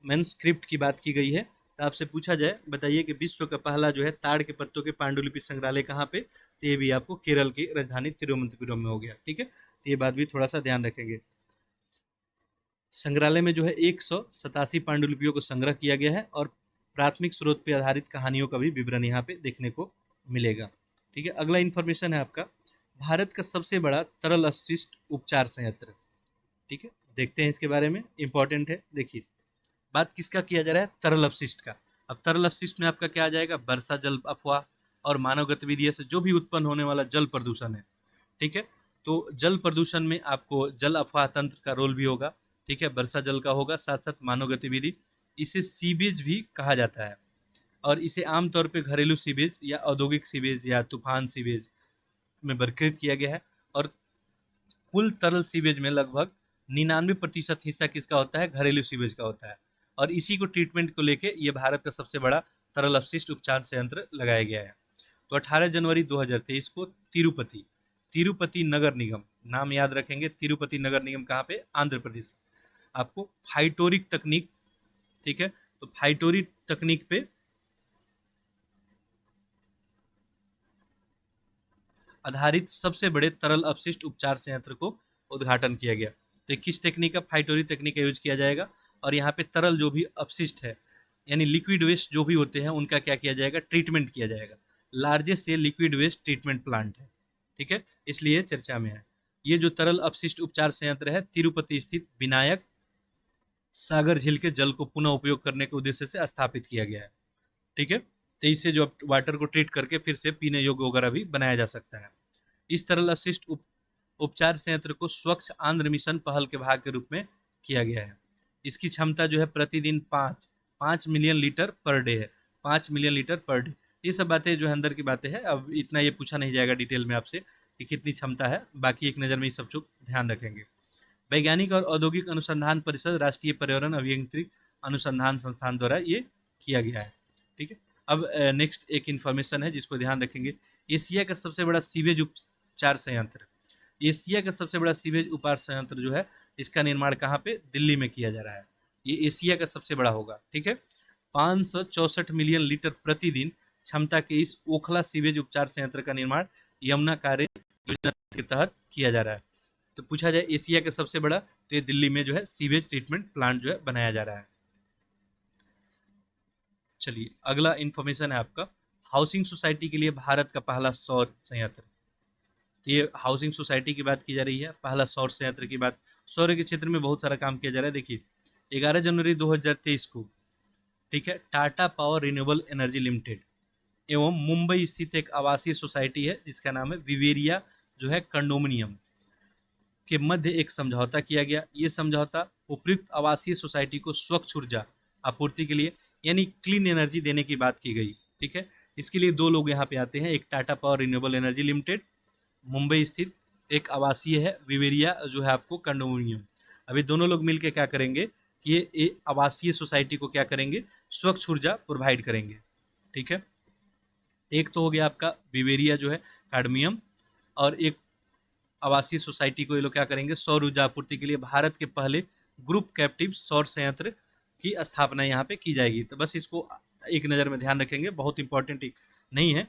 मैनुस्क्रिप्ट की बात की गई है। तो आपसे पूछा जाए, बताइए कि विश्व का पहला जो है ताड़ के पत्तों के पांडुलिपि संग्रहालय कहाँ पे, तो ये भी आपको केरल की राजधानी तिरुवनंतपुरम में हो गया। ठीक है, तो ये बात भी थोड़ा सा ध्यान रखेंगे। संग्रहालय में जो है 187 पांडुलिपियों को संग्रह किया गया है, और प्राथमिक स्रोत पर आधारित कहानियों का भी विवरण यहाँ पे देखने को मिलेगा। ठीक है, अगला इन्फॉर्मेशन है आपका, भारत का सबसे बड़ा तरल अपशिष्ट उपचार संयंत्र। ठीक है, देखते हैं इसके बारे में, इंपॉर्टेंट है। देखिए, बात किसका किया जा रहा है, तरल अपशिष्ट का। अब तरल अपशिष्ट में आपका क्या आ जाएगा, वर्षा जल अफवाह और मानव गतिविधियों से जो भी उत्पन्न होने वाला जल प्रदूषण है। ठीक है, तो जल प्रदूषण में आपको जल अफवाह तंत्र का रोल भी होगा। ठीक है, वर्षा जल का होगा, साथ साथ मानव गतिविधि। इसे सीवेज भी कहा जाता है, और इसे आमतौर पे घरेलू सीवेज या औद्योगिक सीवेज या तूफान सीवेज में वर्गीकृत किया गया है। और कुल तरल सीवेज में लगभग 99% हिस्सा किसका होता है, घरेलू सीवेज का होता है, और इसी को ट्रीटमेंट को लेके ये भारत का सबसे बड़ा तरल अपशिष्ट उपचार संयंत्र लगाया गया है। तो 18 जनवरी 2023 को तिरुपति तिरुपति नगर निगम, नाम याद रखेंगे, तिरुपति नगर निगम कहाँ पे, आंध्र प्रदेश, आपको फाइटोरिक तकनीक, ठीक है, तो फाइटोरिक तकनीक पे आधारित सबसे बड़े तरल अपशिष्ट उपचार संयंत्र को उद्घाटन किया गया। तो किस टेक्निक का, फाइटोरिक तकनीक का यूज किया जाएगा, और यहाँ पे तरल जो भी अपशिष्ट है यानी लिक्विड वेस्ट जो भी होते हैं उनका क्या किया जाएगा, ट्रीटमेंट किया जाएगा। लार्जेस्ट ये लिक्विड वेस्ट ट्रीटमेंट प्लांट है। ठीक है, इसलिए चर्चा में है। ये जो तरल अपशिष्ट उपचार संयंत्र है तिरुपति स्थित विनायक सागर झील के जल को पुनः उपयोग करने के उद्देश्य से स्थापित किया गया है। ठीक है, तो इससे जो वाटर को ट्रीट करके फिर से पीने योग्य वगैरह भी बनाया जा सकता है। इस तरल अपशिष्ट उपचार संयंत्र को स्वच्छ आंध्र मिशन पहल के भाग के रूप में किया गया है। इसकी क्षमता जो है प्रतिदिन 5 मिलियन लीटर पर डे है, 5 मिलियन लीटर पर डे। ये सब बातें जो है अंदर की बातें हैं, अब इतना ये पूछा नहीं जाएगा डिटेल में आपसे कि कितनी क्षमता है, बाकी एक नज़र में ये सब चीज ध्यान रखेंगे। वैज्ञानिक और औद्योगिक अनुसंधान परिषद राष्ट्रीय पर्यावरण अभियांत्रिक अनुसंधान संस्थान द्वारा ये किया गया है। ठीक है, अब नेक्स्ट एक इन्फॉर्मेशन है जिसको ध्यान रखेंगे, एशिया का सबसे बड़ा सीवेज उपचार संयंत्र। एशिया का सबसे बड़ा सीवेज उपचार संयंत्र जो है इसका निर्माण कहाँ पे, दिल्ली में किया जा रहा है। ये एशिया का सबसे बड़ा होगा। ठीक है, 564 मिलियन लीटर प्रतिदिन क्षमता के इस ओखला सीवेज उपचार संयंत्र का निर्माण यमुना कार्य योजना के तहत किया जा रहा है। तो पूछा जाए एशिया का सबसे बड़ा, तो ये दिल्ली में जो है सीवेज ट्रीटमेंट प्लांट जो है बनाया जा रहा है। चलिए, अगला इंफॉर्मेशन है आपका, हाउसिंग सोसाइटी के लिए भारत का पहला सौर संयंत्र। तो ये हाउसिंग सोसाइटी की बात की जा रही है, पहला सौर संयंत्र की बात सौर के क्षेत्र में बहुत सारा काम किया जा रहा है। देखिए 11 जनवरी 2023 को, ठीक है, Tata power renewable energy limited एवं मुंबई स्थित एक आवासीय सोसाइटी है जिसका नाम है विवेरिया जो है कंडोमिनियम के मध्य एक समझौता किया गया। ये समझौता उपयुक्त आवासीय सोसाइटी को स्वच्छ ऊर्जा आपूर्ति के लिए यानी क्लीन एनर्जी देने की बात की गई। ठीक है, इसके लिए दो लोग यहाँ पे आते हैं, एक Tata power renewable energy limited Mumbai स्थित, एक आवासीय है विवेरिया जो है आपको कंडोमिनियम। अभी दोनों लोग मिलकर क्या करेंगे कि ये आवासीय सोसाइटी को क्या करेंगे, स्वच्छ ऊर्जा प्रोवाइड करेंगे। ठीक है, एक तो हो गया आपका विवेरिया जो है काडमियम, और एक आवासीय सोसाइटी को ये लोग क्या करेंगे, सौर ऊर्जा आपूर्ति के लिए भारत के पहले ग्रुप कैप्टिव सौर संयंत्र की स्थापना यहाँ पे की जाएगी। तो बस इसको एक नज़र में ध्यान रखेंगे, बहुत इंपॉर्टेंट नहीं है।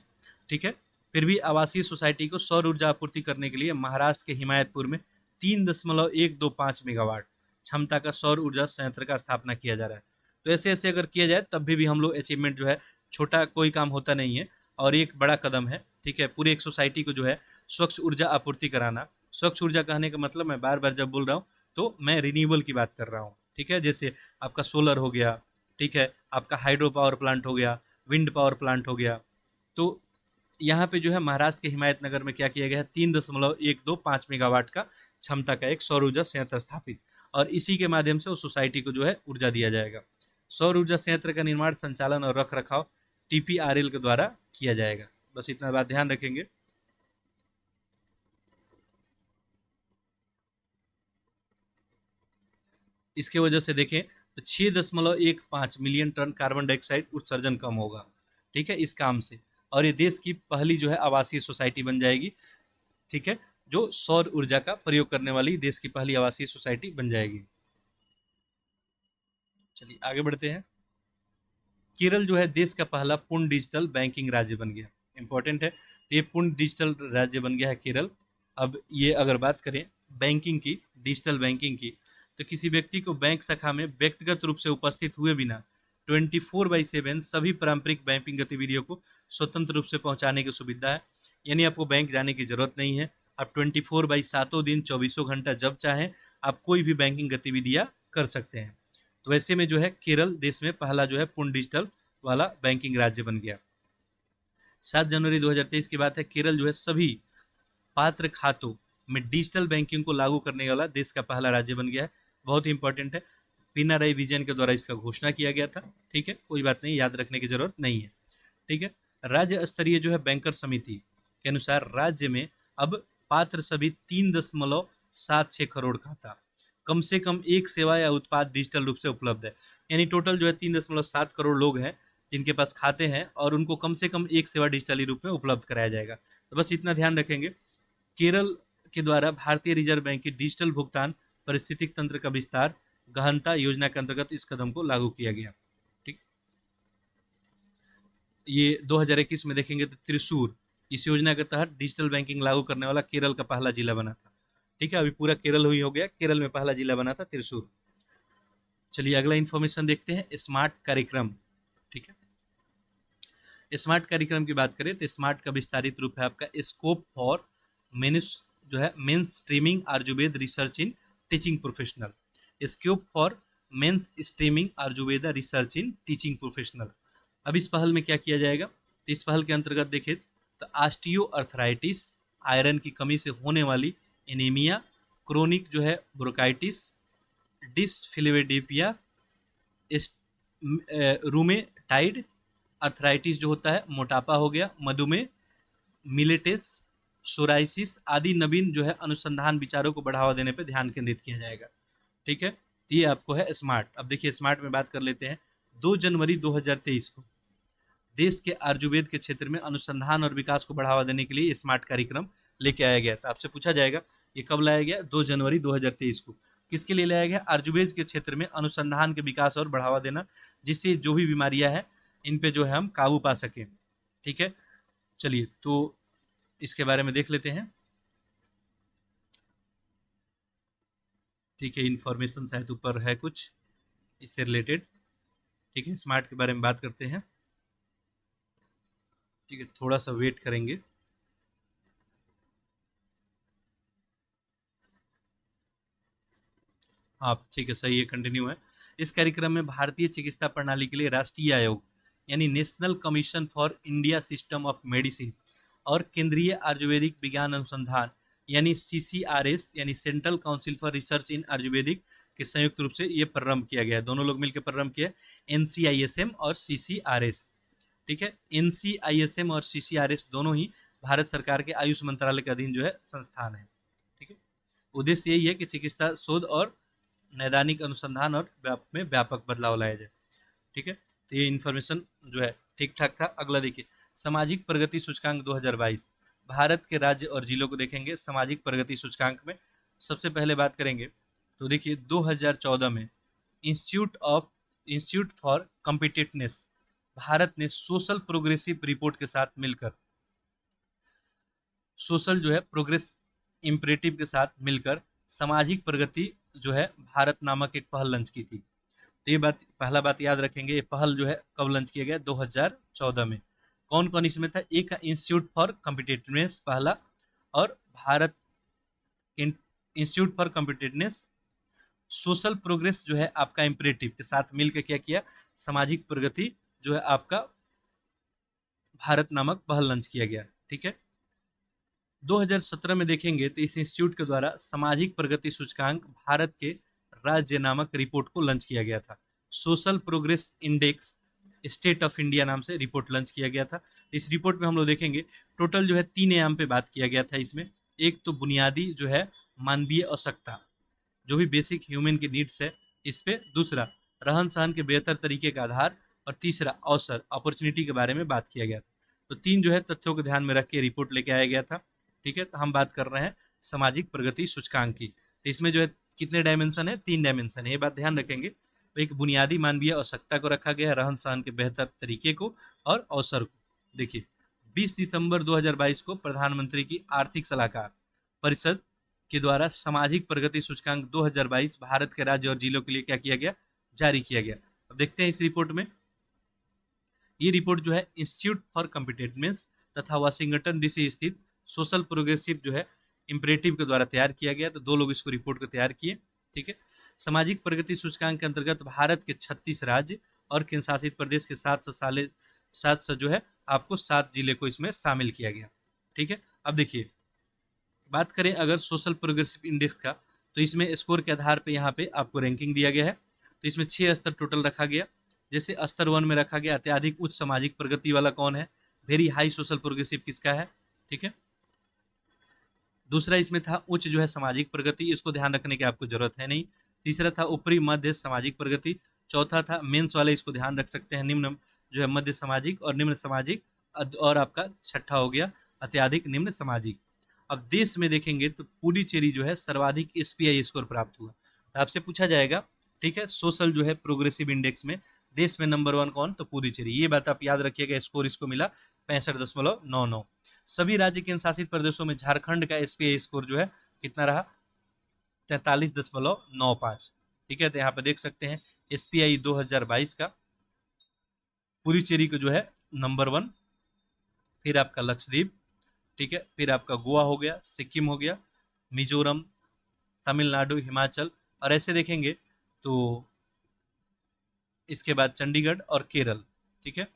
ठीक है, फिर भी आवासीय सोसाइटी को सौर ऊर्जा आपूर्ति करने के लिए महाराष्ट्र के हिमायतपुर में 3.125 मेगावाट क्षमता का सौर ऊर्जा संयंत्र का स्थापना किया जा रहा है। तो ऐसे ऐसे अगर किया जाए तब भी हम लोग अचीवमेंट जो है, छोटा कोई काम होता नहीं है और एक बड़ा कदम है। ठीक है, पूरी एक सोसाइटी को जो है स्वच्छ ऊर्जा आपूर्ति कराना। स्वच्छ ऊर्जा कहने का मतलब मैं बार बार जब बोल रहा हूँ तो मैं रिन्यूएबल की बात कर रहा हूँ। ठीक है, जैसे आपका सोलर हो गया, ठीक है, आपका हाइड्रो पावर प्लांट हो गया, विंड पावर प्लांट हो गया। तो यहाँ पे जो है महाराष्ट्र के हिमायतनगर में क्या किया गया है, 3.125 मेगावाट का क्षमता का एक सौर ऊर्जा संयंत्र स्थापित, और इसी के माध्यम से उस सोसाइटी को जो है ऊर्जा दिया जाएगा। सौर ऊर्जा संयंत्र का निर्माण, संचालन और रख रखाव TPRL के द्वारा किया जाएगा। बस इतना बात ध्यान रखेंगे। इसके वजह से देखें तो 6.15 मिलियन टन कार्बन डाइऑक्साइड उत्सर्जन कम होगा। ठीक है, इस काम से, और ये देश की पहली जो है आवासीय सोसाइटी बन जाएगी। ठीक है, जो सौर ऊर्जा का प्रयोग करने वाली देश की पहली आवासीय सोसाइटी बन जाएगी। चलिए आगे बढ़ते हैं। केरल जो है देश का पहला पूर्ण डिजिटल बैंकिंग राज्य बन गया। इंपॉर्टेंट है, तो ये पूर्ण डिजिटल राज्य बन गया है केरल। अब ये अगर बात करें बैंकिंग की, डिजिटल बैंकिंग की, तो किसी व्यक्ति को बैंक शाखा में व्यक्तिगत रूप से उपस्थित हुए बिना 24/7 सभी पारंपरिक बैंकिंग गतिविधियों को स्वतंत्र रूप से पहुंचाने की सुविधा है। यानी आपको बैंक जाने की जरूरत नहीं है, आप 24/7 24 घंटा जब चाहें आप कोई भी बैंकिंग गतिविधियां कर सकते हैं। तो वैसे में जो है केरल देश में पहला जो है पूर्ण डिजिटल वाला बैंकिंग राज्य बन गया। 7 जनवरी 2023 की बात है, केरल जो है सभी पात्र खातों में डिजिटल बैंकिंग को लागू करने वाला देश का पहला राज्य बन गया है। बहुत ही इंपॉर्टेंट है, पिनाराई विजयन के द्वारा इसका घोषणा किया गया था। ठीक है, कोई बात नहीं, याद रखने की जरूरत नहीं है। ठीक है, राज्य स्तरीय जो है बैंकर समिति के अनुसार राज्य में अब पात्र सभी 3.76 करोड़ खाता कम से कम एक सेवा या उत्पाद डिजिटल रूप से उपलब्ध है। यानी टोटल जो है 3.7 करोड़ लोग हैं जिनके पास खाते हैं और उनको कम से कम एक सेवा डिजिटली रूप में उपलब्ध कराया जाएगा। तो बस इतना ध्यान रखेंगे। केरल के द्वारा भारतीय रिजर्व बैंक की डिजिटल भुगतान पारिस्थितिक तंत्र का विस्तार गहनता योजना के अंतर्गत इस कदम को लागू किया गया। ठीक, ये 2021 में देखेंगे तो त्रिशूर इस योजना के तहत डिजिटल बैंकिंग लागू करने वाला केरल का पहला जिला बना था। ठीक है, अभी पूरा केरल हुई हो गया, केरल में पहला जिला बना था त्रिशूर। चलिए अगला इंफॉर्मेशन देखते हैं, स्मार्ट कार्यक्रम। ठीक है, स्मार्ट कार्यक्रम की बात करें तो स्मार्ट का विस्तारित रूप है आपका स्कोप फॉर मेन्स जो है mainstreaming Ayurveda research in teaching professional. Scope for mainstreaming Ayurveda research in teaching professional. अब इस पहल में क्या किया जाएगा, तो इस पहल के अंतर्गत देखें तो ऑस्टियो अर्थराइटिस, आयरन की कमी से होने वाली एनीमिया, क्रोनिक जो है ब्रोंकाइटिस, डिसफिलिपेडिपिया, रूमेटाइड अर्थराइटिस जो होता है, मोटापा हो गया, मधुमेह, मिलेटेस, सोराइसिस आदि नवीन जो है अनुसंधान विचारों को बढ़ावा देने पर ध्यान केंद्रित किया जाएगा। ठीक है, तो ये आपको है स्मार्ट। अब देखिए स्मार्ट में बात कर लेते हैं। 2 जनवरी 2023 को देश के आयुर्वेद के क्षेत्र में अनुसंधान और विकास को बढ़ावा देने के लिए स्मार्ट कार्यक्रम लेके आया गया। तो आपसे पूछा जाएगा ये कब लाया गया, 2 जनवरी 2023 को। किसके लिए लाया गया, आयुर्वेद के क्षेत्र में अनुसंधान के विकास और बढ़ावा देना, जिससे जो भी बीमारियां हैं इन पे जो है हम काबू पा सकें। ठीक है, चलिए तो इसके बारे में देख लेते हैं। ठीक है, इंफॉर्मेशन शायद ऊपर है कुछ इससे रिलेटेड। ठीक है, स्मार्ट के बारे में बात करते हैं। ठीक है, थोड़ा सा वेट करेंगे। हाँ ठीक है, सही है, कंटिन्यू है। इस कार्यक्रम में भारतीय चिकित्सा प्रणाली के लिए राष्ट्रीय आयोग यानी national commission for India system of medicine और केंद्रीय आयुर्वेदिक विज्ञान अनुसंधान यानी सीसीआरएस यानी सेंट्रल काउंसिल फॉर रिसर्च इन आयुर्वेदिक के संयुक्त रूप से ये प्रारंभ किया गया है। दोनों लोग मिलकर प्रारंभ किया, एनसीआईएसएम और सीसीआरएस। ठीक है, एनसीआईएसएम और सीसीआरएस दोनों ही भारत सरकार के आयुष मंत्रालय के अधीन जो है संस्थान है। ठीक है, उद्देश्य यही है कि चिकित्सा शोध और नैदानिक अनुसंधान और में व्यापक बदलाव लाया जाए। ठीक है, तो ये इन्फॉर्मेशन जो है ठीक ठाक था। अगला देखिए, सामाजिक प्रगति सूचकांक 2022 भारत के राज्य और जिलों को देखेंगे। सामाजिक प्रगति सूचकांक में सबसे पहले बात करेंगे तो देखिए 2014 में इंस्टीट्यूट फॉर कॉम्पिटिटिवनेस भारत ने सोशल प्रोग्रेसिव रिपोर्ट के साथ मिलकर सोशल जो है प्रोग्रेस इम्परेटिव के साथ मिलकर सामाजिक प्रगति जो है भारत नामक एक पहल लॉन्च की थी। तो ये बात, पहला बात याद रखेंगे, ये पहल जो है कब लॉन्च किया गया, 2014 में। कौन कौन इसमें था, एक इंस्टीट्यूट फॉर कॉम्पिटिटिवनेस पहला, और Bharat institute for competitiveness social progress जो है आपका इम्परेटिव के साथ मिलकर क्या किया, सामाजिक प्रगति जो है आपका भारत नामक पहल लॉन्च किया गया। ठीक है, 2017 में देखेंगे तो इस इंस्टीट्यूट के द्वारा सामाजिक प्रगति सूचकांक भारत के राज्य नामक रिपोर्ट को लॉन्च किया गया था। Social progress index state of India नाम से रिपोर्ट लॉन्च किया गया था। इस रिपोर्ट में हम लोग देखेंगे टोटल जो है 3 आयाम पे बात किया गया था इसमें। एक तो बुनियादी जो है मानवीय आवश्यकता, जो भी बेसिक ह्यूमन की नीड्स है इस पे, दूसरा रहन सहन के बेहतर तरीके का आधार, और तीसरा अवसर अपॉर्चुनिटी के बारे में बात किया गया था। तो 3 जो है तथ्यों को ध्यान में रख के रिपोर्ट लेके आया गया था। ठीक है, तो हम बात कर रहे हैं सामाजिक प्रगति सूचकांक की। तो इसमें जो है कितने डायमेंशन है, 3 डायमेंशन है, ये बात ध्यान रखेंगे। तो एक बुनियादी मानवीय आवश्यकता को रखा गया है, रहन सहन के बेहतर तरीके को, और अवसर को। देखिए 20 दिसंबर 2022 को प्रधानमंत्री की आर्थिक सलाहकार परिषद के द्वारा सामाजिक प्रगति सूचकांक 2022 भारत के राज्य और जिलों के लिए क्या किया गया, जारी किया गया। अब देखते हैं इस रिपोर्ट में। ये रिपोर्ट जो है इंस्टीट्यूट फॉर कॉम्पिटिटिवनेस तथा वाशिंगटन डीसी स्थित सोशल प्रोग्रेसिव जो है इम्परेटिव के द्वारा तैयार किया गया। तो 2 लोग इसको रिपोर्ट को तैयार किए। ठीक है, सामाजिक प्रगति सूचकांक के अंतर्गत भारत के 36 राज्य और केंद्र शासित प्रदेश के 700 जो है आपको 7 जिले को इसमें शामिल किया गया। ठीक है, अब देखिए बात करें अगर सोशल प्रोग्रेसिव इंडेक्स का, तो इसमें स्कोर के आधार पे यहाँ पे आपको रैंकिंग दिया गया है। तो इसमें 6 स्तर टोटल रखा गया। जैसे स्तर 1 में रखा गया अत्याधिक उच्च सामाजिक प्रगति वाला कौन है, वेरी हाई सोशल प्रोग्रेसिव किसका है। ठीक है, दूसरा इसमें था उच्च जो है सामाजिक प्रगति, इसको ध्यान रखने की आपको जरूरत है नहीं। तीसरा था ऊपरी मध्य सामाजिक प्रगति। चौथा था मेंस वाले, इसको ध्यान रख सकते हैं, निम्न जो है मध्य सामाजिक और निम्न सामाजिक। और आपका छठा हो गया अत्याधिक निम्न सामाजिक। अब देश में देखेंगे तो पुडुचेरी जो है सर्वाधिक एसपीआई स्कोर प्राप्त हुआ। आपसे पूछा जाएगा, ठीक है, सोशल जो है प्रोग्रेसिव इंडेक्स में देश में नंबर 1 कौन, तो पुडुचेरी। ये बात आप याद रखिएगा, स्कोर इसको मिला 65.99। सभी राज्य केंद्र शासित प्रदेशों में झारखंड का एसपीआई स्कोर जो है कितना रहा, 43.95। ठीक है, तो यहाँ पे देख सकते हैं एसपीआई 2022 का पुडुचेरी को जो है नंबर 1, फिर आपका लक्षद्वीप, ठीक है, फिर आपका गोवा हो गया, सिक्किम हो गया, मिजोरम, तमिलनाडु, हिमाचल, और ऐसे देखेंगे तो इसके बाद चंडीगढ़ और केरल। ठीक है,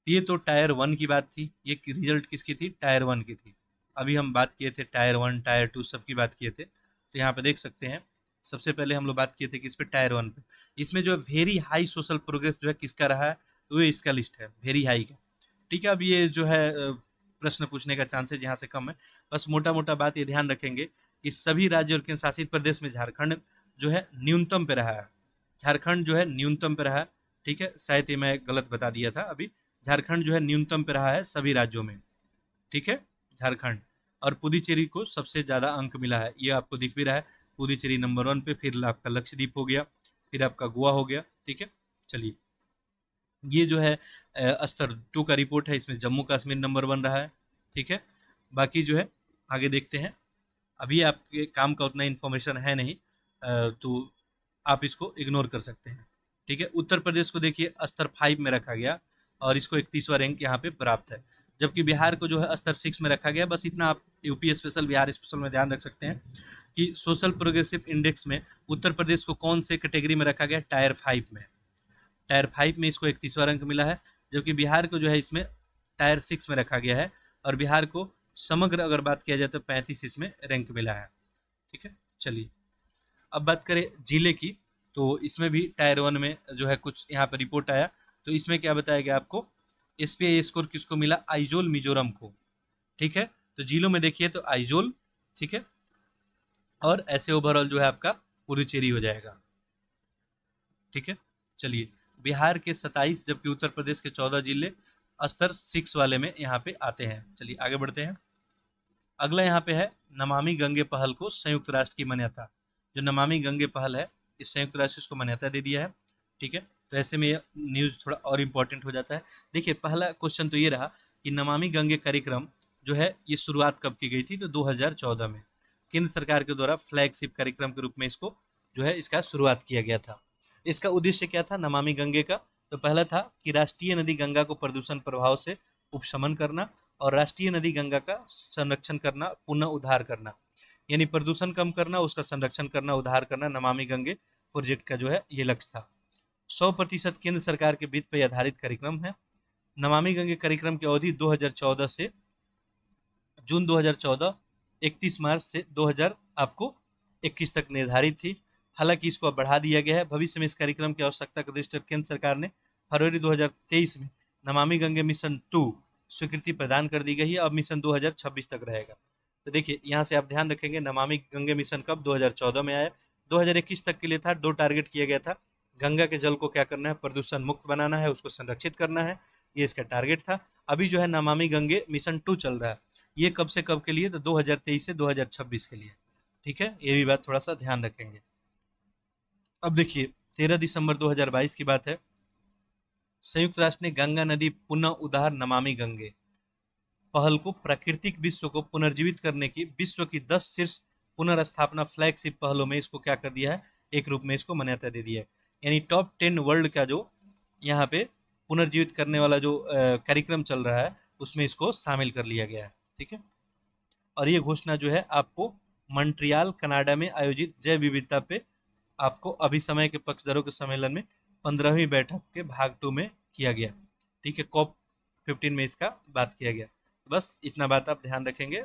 ये तो टायर 1 की बात थी। ये रिजल्ट किसकी थी, टायर 1 की थी। अभी हम बात किए थे टायर 1 टायर 2 सबकी बात किए थे। तो यहाँ पे देख सकते हैं सबसे पहले हम लोग बात किए थे किस पे, टायर 1 पे। इसमें जो है वेरी हाई सोशल प्रोग्रेस जो है किसका रहा है, तो ये इसका लिस्ट है वेरी हाई का। ठीक है, अब ये जो है प्रश्न पूछने का चांसेस यहाँ से कम है। बस मोटा मोटा बात ये ध्यान रखेंगे कि सभी राज्य और केंद्र शासित प्रदेश में झारखंड जो है न्यूनतम पे रहा है। झारखंड जो है न्यूनतम पे रहा है। ठीक है, शायद ये मैं गलत बता दिया था अभी। झारखंड जो है न्यूनतम पे रहा है सभी राज्यों में। ठीक है, झारखंड, और पुडुचेरी को सबसे ज्यादा अंक मिला है, ये आपको दिख भी रहा है। पुडुचेरी नंबर 1 पे, फिर आपका लक्षद्वीप हो गया, फिर आपका गोवा हो गया। ठीक है, चलिए ये जो है स्तर 2 का रिपोर्ट है, इसमें जम्मू कश्मीर नंबर 1 रहा है। ठीक है, बाकी जो है आगे देखते हैं। अभी आपके काम का उतना इन्फॉर्मेशन है नहीं, तो आप इसको इग्नोर कर सकते हैं। ठीक है, उत्तर प्रदेश को देखिए स्तर 5 में रखा गया और इसको 31वां रैंक यहाँ पे प्राप्त है। जबकि बिहार को जो है स्तर 6 में रखा गया। बस इतना आप यूपी स्पेशल, बिहार स्पेशल में ध्यान रख सकते हैं कि सोशल प्रोग्रेसिव इंडेक्स में उत्तर प्रदेश को कौन से कैटेगरी में रखा गया, टायर 5 में। टायर 5 में इसको 31वां रैंक मिला है, जबकि बिहार को जो है इसमें टायर 6 में रखा गया है, और बिहार को समग्र अगर बात किया जाए तो 35 इसमें रैंक मिला है। ठीक है, चलिए अब बात करें जिले की, तो इसमें भी टायर 1 में जो है कुछ यहाँ पर रिपोर्ट आया, तो इसमें क्या बताया गया आपको, एसपीआई स्कोर किसको मिला, आइजोल मिजोरम को। ठीक है, तो जिलों में देखिए तो आइजोल, ठीक है, और ऐसे ओवरऑल जो है आपका पुडुचेरी हो जाएगा। ठीक है, चलिए बिहार के 27 जबकि उत्तर प्रदेश के 14 जिले स्तर 6 वाले में यहाँ पे आते हैं। चलिए आगे बढ़ते हैं। अगला यहाँ पे है नमामि गंगे पहल को संयुक्त राष्ट्र की मान्यता। जो नमामि गंगे पहल है, इस संयुक्त राष्ट्र इसको मान्यता दे दिया है। ठीक है, तो ऐसे में न्यूज थोड़ा और इम्पोर्टेंट हो जाता है। देखिए पहला क्वेश्चन तो ये रहा कि नमामि गंगे कार्यक्रम जो है ये शुरुआत कब की गई थी, तो 2014 में केंद्र सरकार के द्वारा फ्लैगशिप कार्यक्रम के रूप में इसको जो है इसका शुरुआत किया गया था। इसका उद्देश्य क्या था नमामि गंगे का, तो पहला था कि राष्ट्रीय नदी गंगा को प्रदूषण प्रभाव से उपशमन करना और राष्ट्रीय नदी गंगा का संरक्षण करना, पुनः उद्धार करना, यानी प्रदूषण कम करना, उसका संरक्षण करना, उद्धार करना, नमामि गंगे प्रोजेक्ट का जो है ये लक्ष्य था। 100% केंद्र सरकार के वित्त पर आधारित कार्यक्रम है। नमामि गंगे कार्यक्रम की अवधि 2014 से जून 2014, 31 मार्च से 2000 आपको 21 तक निर्धारित थी। हालांकि इसको अब बढ़ा दिया गया है। भविष्य में इस कार्यक्रम की आवश्यकता के दृष्टि केंद्र सरकार ने फरवरी 2023 में नमामि गंगे मिशन 2 स्वीकृति प्रदान कर दी गई है। अब मिशन 2026 तक रहेगा। तो देखिए यहाँ से आप ध्यान रखेंगे नमामि गंगे मिशन कब 2014 में आया, 2021 तक के लिए था। 2 टारगेट किया गया था, गंगा के जल को क्या करना है, प्रदूषण मुक्त बनाना है, उसको संरक्षित करना है, ये इसका टारगेट था। अभी जो है नमामि गंगे मिशन 2 चल रहा है, ये कब से कब के लिए, तो 2023 से 2026 के लिए। ठीक है, ये भी बात थोड़ा सा ध्यान रखेंगे। अब देखिए 13 दिसंबर 2022 की बात है, संयुक्त राष्ट्र ने गंगा नदी पुनः उद्धार नमामि गंगे पहल को प्राकृतिक विश्व को पुनर्जीवित करने की विश्व की 10 शीर्ष पुनर्स्थापना फ्लैगशिप पहलों में इसको क्या कर दिया है, एक रूप में इसको मान्यता दे दिया है। यानी टॉप 10 वर्ल्ड का जो यहाँ पे पुनर्जीवित करने वाला जो कार्यक्रम चल रहा है उसमें इसको शामिल कर लिया गया है। ठीक है, और ये घोषणा जो है आपको मॉन्ट्रियल कनाडा में आयोजित जैव विविधता पे आपको अभिसमय के पक्षधरों के सम्मेलन में 15वीं बैठक के भाग 2 में किया गया। ठीक है, कॉप 15 में इसका बात किया गया। बस इतना बात आप ध्यान रखेंगे,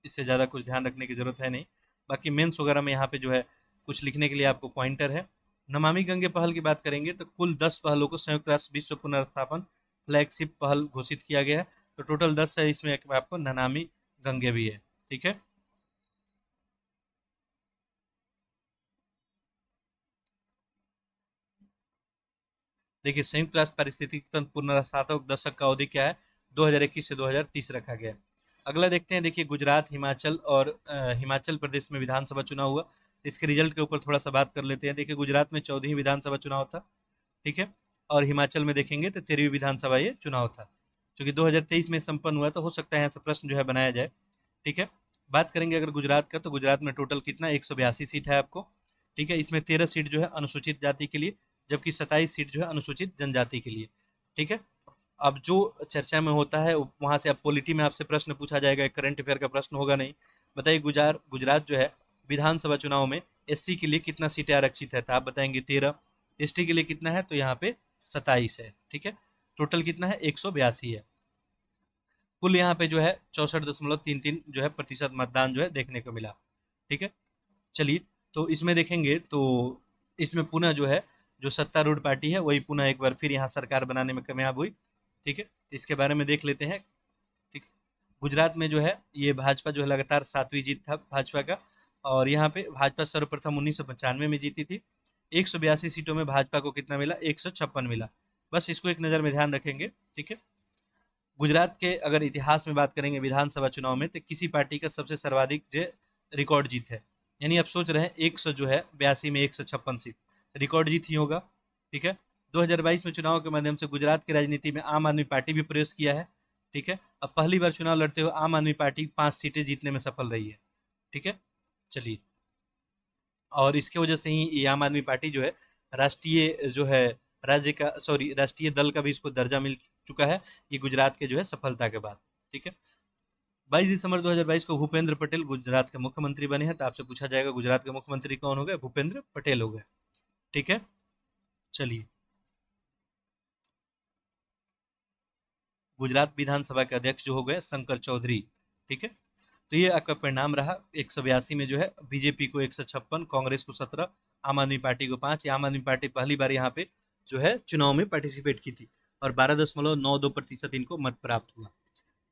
इससे ज़्यादा कुछ ध्यान रखने की जरूरत है नहीं। बाकी मेंस वगैरह में यहाँ पे जो है कुछ लिखने के लिए आपको पॉइंटर है। नमामि गंगे पहल की बात करेंगे तो कुल 10 पहलों को संयुक्त राष्ट्र विश्व पुनर्स्थापन फ्लैगशिप पहल घोषित किया गया है। तो टोटल 10 है, इसमें आपको नमामि गंगे भी है। ठीक है, देखिए संयुक्त राष्ट्र पारिस्थितिक तंत्र पुनर्स्थापक दशक का अवधि क्या है, 2021 से 2030 रखा गया है। अगला देखते हैं, देखिए गुजरात, हिमाचल और हिमाचल प्रदेश में विधानसभा चुनाव हुआ। इसके रिजल्ट के ऊपर थोड़ा सा बात कर लेते हैं। देखिए गुजरात में 14वीं विधानसभा चुनाव था। ठीक है, और हिमाचल में देखेंगे तो 13वीं विधानसभा ये चुनाव था, जो कि 2023 में संपन्न हुआ। तो हो सकता है यहाँ से प्रश्न जो है बनाया जाए। ठीक है, बात करेंगे अगर गुजरात का, तो गुजरात में टोटल कितना 182 सीट है आपको। ठीक है, इसमें 13 सीट जो है अनुसूचित जाति के लिए, जबकि 27 सीट जो है अनुसूचित जनजाति के लिए। ठीक है, अब जो चर्चा में होता है वहां से अब पॉलिटी में आपसे प्रश्न पूछा जाएगा, करंट अफेयर का प्रश्न होगा नहीं। बताइए गुजरात जो है विधानसभा चुनाव में एससी के लिए कितना सीटें आरक्षित है, तो आप बताएंगे 13। एसटी के लिए कितना है, तो यहाँ पे 27 है। ठीक है, टोटल कितना है, 182 है। कुल यहाँ पे जो है 64.33 जो है प्रतिशत मतदान जो है देखने को मिला। ठीक है, चलिए तो इसमें देखेंगे तो इसमें पुनः जो है जो सत्तारूढ़ पार्टी है वही पुनः एक बार फिर यहाँ सरकार बनाने में कामयाब हुई। ठीक है, इसके बारे में देख लेते हैं। ठीक, गुजरात में जो है ये भाजपा जो है लगातार 7वीं जीत था भाजपा का, और यहाँ पे भाजपा सर्वप्रथम 1995 में जीती थी। 182 सीटों में भाजपा को कितना मिला, 156 मिला। बस इसको एक नज़र में ध्यान रखेंगे। ठीक है, गुजरात के अगर इतिहास में बात करेंगे विधानसभा चुनाव में, तो किसी पार्टी का सबसे सर्वाधिक जो रिकॉर्ड जीत है। यानी आप सोच रहे हैं 100 जो है 82 में 156 सीट रिकॉर्ड जीत ही होगा। ठीक है, 2022 में चुनाव के माध्यम से गुजरात की राजनीति में आम आदमी पार्टी भी प्रवेश किया है। ठीक है, अब पहली बार चुनाव लड़ते हुए आम आदमी पार्टी 5 सीटें जीतने में सफल रही है। ठीक है, चलिए, और इसके वजह से ही ये आम आदमी पार्टी जो है राष्ट्रीय जो है राज्य का, सॉरी राष्ट्रीय दल का भी इसको दर्जा चुका है ये गुजरात के जो है सफलता के बाद। ठीक है, 22 दिसंबर 2022 को भूपेंद्र पटेल गुजरात के मुख्यमंत्री बने हैं। तो आपसे पूछा जाएगा गुजरात के मुख्यमंत्री कौन हो गए? भूपेंद्र पटेल हो गए। ठीक है, चलिए, गुजरात विधानसभा के अध्यक्ष जो हो गए शंकर चौधरी। ठीक है, तो ये आपका परिणाम रहा। 182 में जो है बीजेपी को 156, कांग्रेस को 17, आम आदमी पार्टी को 5। आम आदमी पार्टी पहली बार यहाँ पे जो है चुनाव में पार्टिसिपेट की थी और 12.92% इनको मत प्राप्त हुआ।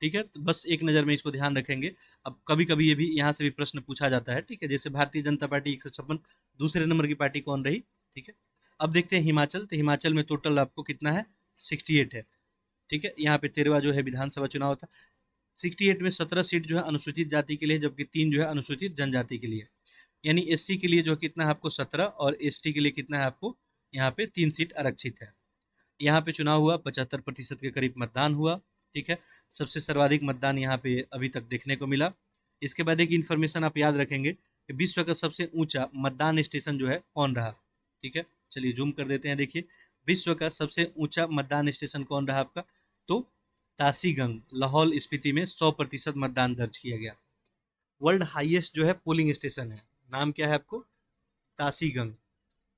ठीक है, तो बस एक नज़र में इसको ध्यान रखेंगे। अब कभी कभी ये भी यहाँ से भी प्रश्न पूछा जाता है। ठीक है, जैसे भारतीय जनता पार्टी 156, दूसरे नंबर की पार्टी कौन रही? ठीक है, अब देखते हैं हिमाचल। तो हिमाचल में टोटल आपको कितना है? 68 है। ठीक है, यहाँ पे 13वां जो है विधानसभा चुनाव था। 68 में 17 सीट जो है अनुसूचित जाति के लिए, जबकि 3 जो है अनुसूचित जनजाति के लिए। यानी एससी के लिए जो कितना है आपको 17 और एसटी के लिए कितना है आपको यहाँ पे 3 सीट आरक्षित है। यहाँ पे चुनाव हुआ, 75% के करीब मतदान हुआ। ठीक है, सबसे सर्वाधिक मतदान यहाँ पे अभी तक देखने को मिला। इसके बाद एक इन्फॉर्मेशन आप याद रखेंगे कि विश्व का सबसे ऊंचा मतदान स्टेशन जो है कौन रहा। ठीक है, चलिए जूम कर देते हैं। देखिए, विश्व का सबसे ऊंचा मतदान स्टेशन कौन रहा आपका? तो तासीगंग, लाहौल स्पीति में 100% मतदान दर्ज किया गया। वर्ल्ड हाईएस्ट जो है पोलिंग स्टेशन है, नाम क्या है आपको? तासीगंग।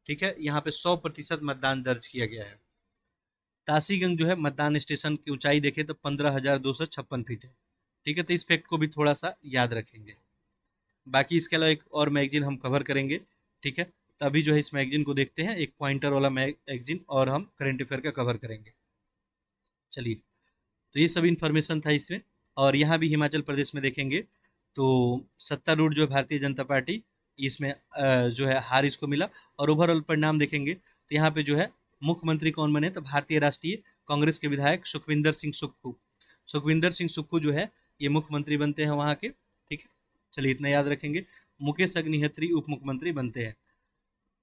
ठीक है, यहाँ पे 100% मतदान दर्ज किया गया है। तासीगंज जो है मतदान स्टेशन की ऊंचाई देखें तो 15,256 फीट है। ठीक है, तो इस फैक्ट को भी थोड़ा सा याद रखेंगे। बाकी इसके अलावा एक और मैगजीन हम कवर करेंगे। ठीक है, तो अभी जो है इस मैगजीन को देखते हैं, एक पॉइंटर वाला मैगजीन, और हम करंट अफेयर का कवर करेंगे। चलिए, तो ये सब इन्फॉर्मेशन था इसमें। और यहाँ भी हिमाचल प्रदेश में देखेंगे तो सत्तारूढ़ जो भारतीय जनता पार्टी, इसमें जो है हार इसको मिला। और ओवरऑल परिणाम देखेंगे तो यहाँ पे जो है मुख्यमंत्री कौन बने? तो भारतीय राष्ट्रीय कांग्रेस के विधायक सुखविंदर सिंह सुक्खू। सुखविंदर सिंह सुक्खू जो है ये मुख्यमंत्री बनते हैं वहाँ के। ठीक है, चलिए इतना याद रखेंगे। मुकेश अग्निहोत्री उप मुख्यमंत्री बनते हैं।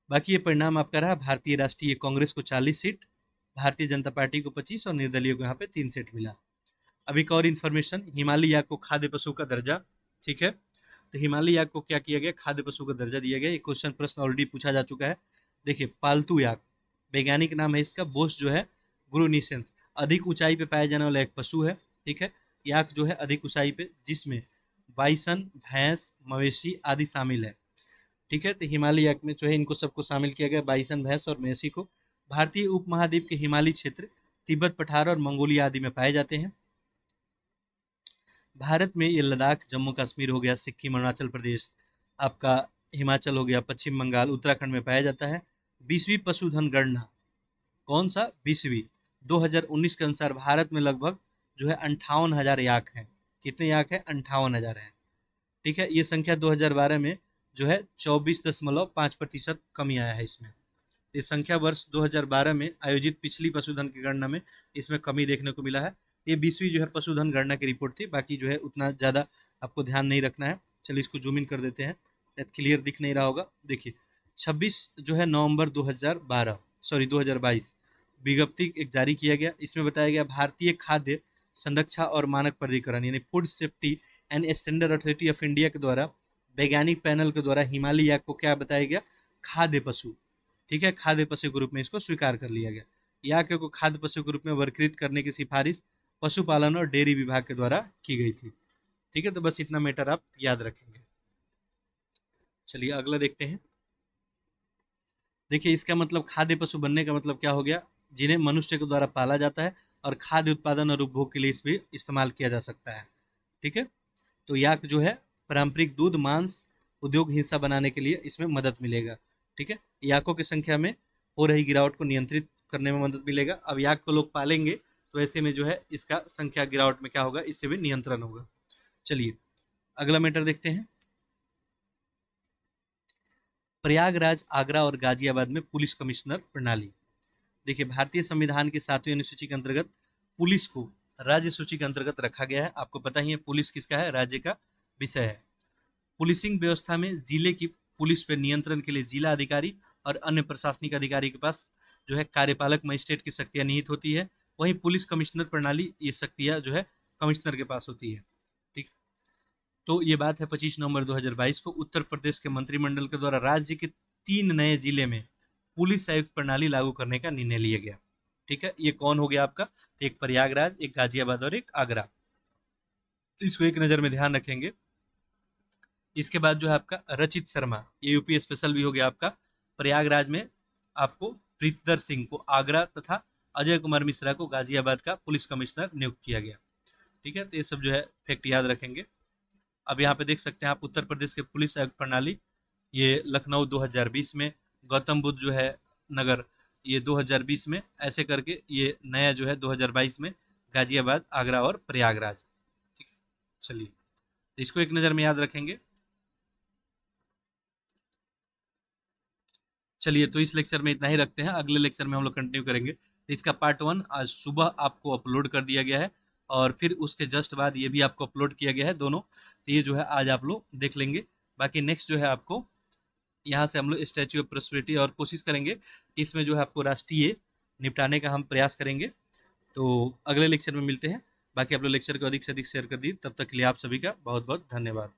बाकी ये परिणाम आपका रहा, भारतीय राष्ट्रीय कांग्रेस को 40 सीट, भारतीय जनता पार्टी को 25 और निर्दलीय को यहाँ पे 3 सीट मिला। अब एक और इन्फॉर्मेशन, हिमालय याक को खाद्य पशु का दर्जा। ठीक है, तो हिमालय याक को क्या किया गया? खाद्य पशु का दर्जा दिया गया। ये क्वेश्चन प्रश्न ऑलरेडी पूछा जा चुका है। देखिए, पालतू याक, वैज्ञानिक नाम है इसका बोस जो है ग्रुनिसेंस। अधिक ऊंचाई पे पाया जाने वाला एक पशु है। ठीक है, याक जो है अधिक ऊंचाई पे, जिसमें बाइसन, भैंस, मवेशी आदि शामिल है। ठीक है, तो हिमालय याक में जो है इनको सबको शामिल किया गया, बाइसन, भैंस और मवेशी को। भारतीय उपमहाद्वीप के हिमालयी क्षेत्र तिब्बत पठार और मंगोलिया आदि में पाए जाते हैं। भारत में ये लद्दाख, जम्मू कश्मीर हो गया, सिक्किम, अरुणाचल प्रदेश, आपका हिमाचल हो गया, पश्चिम बंगाल, उत्तराखंड में पाया जाता है। 20वीं पशुधन गणना, कौन सा? 20वीं, 2019 के अनुसार भारत में लगभग जो है 58,000 याक हैं। कितने याक हैं? 58,000 हैं। ठीक है, ये संख्या 2012 में जो है 24.5% कमी आया है इसमें। ये संख्या वर्ष 2012 में आयोजित पिछली पशुधन की गणना में इसमें कमी देखने को मिला है। ये 20वीं जो है पशुधन गणना की रिपोर्ट थी। बाकी जो है उतना ज़्यादा आपको ध्यान नहीं रखना है। चलिए इसको जूम इन कर देते हैं, शायद क्लियर दिख नहीं रहा होगा। देखिए, 26 जो है नवंबर 2022 विज्ञप्ति एक जारी किया गया। इसमें बताया गया भारतीय खाद्य संरक्षा और मानक प्राधिकरण यानी food safety and standard authority of India के द्वारा, वैज्ञानिक पैनल के द्वारा हिमालय याक को क्या बताया गया? खाद्य पशु। ठीक है, खाद्य पशु के रूप में इसको स्वीकार कर लिया गया। याक को खाद्य पशु के रूप में वर्गीकृत करने की सिफारिश पशुपालन और डेयरी विभाग के द्वारा की गई थी। ठीक है, तो बस इतना मैटर आप याद रखेंगे। चलिए अगला देखते हैं। देखिए, इसका मतलब खाद्य पशु बनने का मतलब क्या हो गया? जिन्हें मनुष्य के द्वारा पाला जाता है और खाद्य उत्पादन और उपभोग के लिए इस भी इस्तेमाल किया जा सकता है। ठीक है, तो याक जो है पारंपरिक दूध, मांस उद्योग, हिस्सा बनाने के लिए इसमें मदद मिलेगा। ठीक है, याकों की संख्या में हो रही गिरावट को नियंत्रित करने में मदद मिलेगा। अब याक को लोग पालेंगे तो ऐसे में जो है इसका संख्या गिरावट में क्या होगा? इससे भी नियंत्रण होगा। चलिए अगला मैटर देखते हैं। प्रयागराज, आगरा और गाजियाबाद में पुलिस कमिश्नर प्रणाली। देखिए, भारतीय संविधान की 7वीं अनुसूची के अंतर्गत पुलिस को राज्य सूची के अंतर्गत रखा गया है। आपको पता ही है पुलिस किसका है? राज्य का विषय है। पुलिसिंग व्यवस्था में जिले की पुलिस पर नियंत्रण के लिए जिला अधिकारी और अन्य प्रशासनिक अधिकारी के पास जो है कार्यपालक मजिस्ट्रेट की शक्तियां निहित होती है। वहीं पुलिस कमिश्नर प्रणाली, ये शक्तियां जो है कमिश्नर के पास होती है। ठीक, तो ये बात है 25 नवंबर 2022 को उत्तर प्रदेश के मंत्रिमंडल के द्वारा राज्य के 3 नए जिले में पुलिस आयुक्त प्रणाली लागू करने का निर्णय लिया गया। ठीक है, ये कौन हो गया आपका? तो एक प्रयागराज, एक गाजियाबाद और एक आगरा। तो इसको एक नज़र में ध्यान रखेंगे। इसके बाद जो है आपका रचित शर्मा, ये यूपी स्पेशल भी हो गया आपका। प्रयागराज में आपको प्रीतदर सिंह को आगरा तथा अजय कुमार मिश्रा को गाजियाबाद का पुलिस कमिश्नर नियुक्त किया गया। ठीक है, तो ये सब जो है फैक्ट याद रखेंगे। अब यहाँ पे देख सकते हैं आप उत्तर प्रदेश के पुलिस आयुक्त प्रणाली, ये लखनऊ 2020 में, गौतम बुद्ध जो है नगर ये 2020 में, ऐसे करके ये नया जो है 2022 में गाजियाबाद, आगरा और प्रयागराज। ठीक है, चलिए तो इसको एक नज़र में याद रखेंगे। चलिए तो इस लेक्चर में इतना ही रखते हैं, अगले लेक्चर में हम लोग कंटिन्यू करेंगे। तो इसका पार्ट 1 आज सुबह आपको अपलोड कर दिया गया है, और फिर उसके जस्ट बाद ये भी आपको अपलोड किया गया है दोनों। तो ये जो है आज आप लोग देख लेंगे। बाकी नेक्स्ट जो है आपको यहाँ से हम लोग स्टैच्यू ऑफ प्रोस्पेरिटी, और कोशिश करेंगे कि इसमें जो है आपको राष्ट्रीय निपटाने का हम प्रयास करेंगे। तो अगले लेक्चर में मिलते हैं। बाकी आप लोग लेक्चर को अधिक से अधिक शेयर कर दी। तब तक के लिए आप सभी का बहुत बहुत धन्यवाद।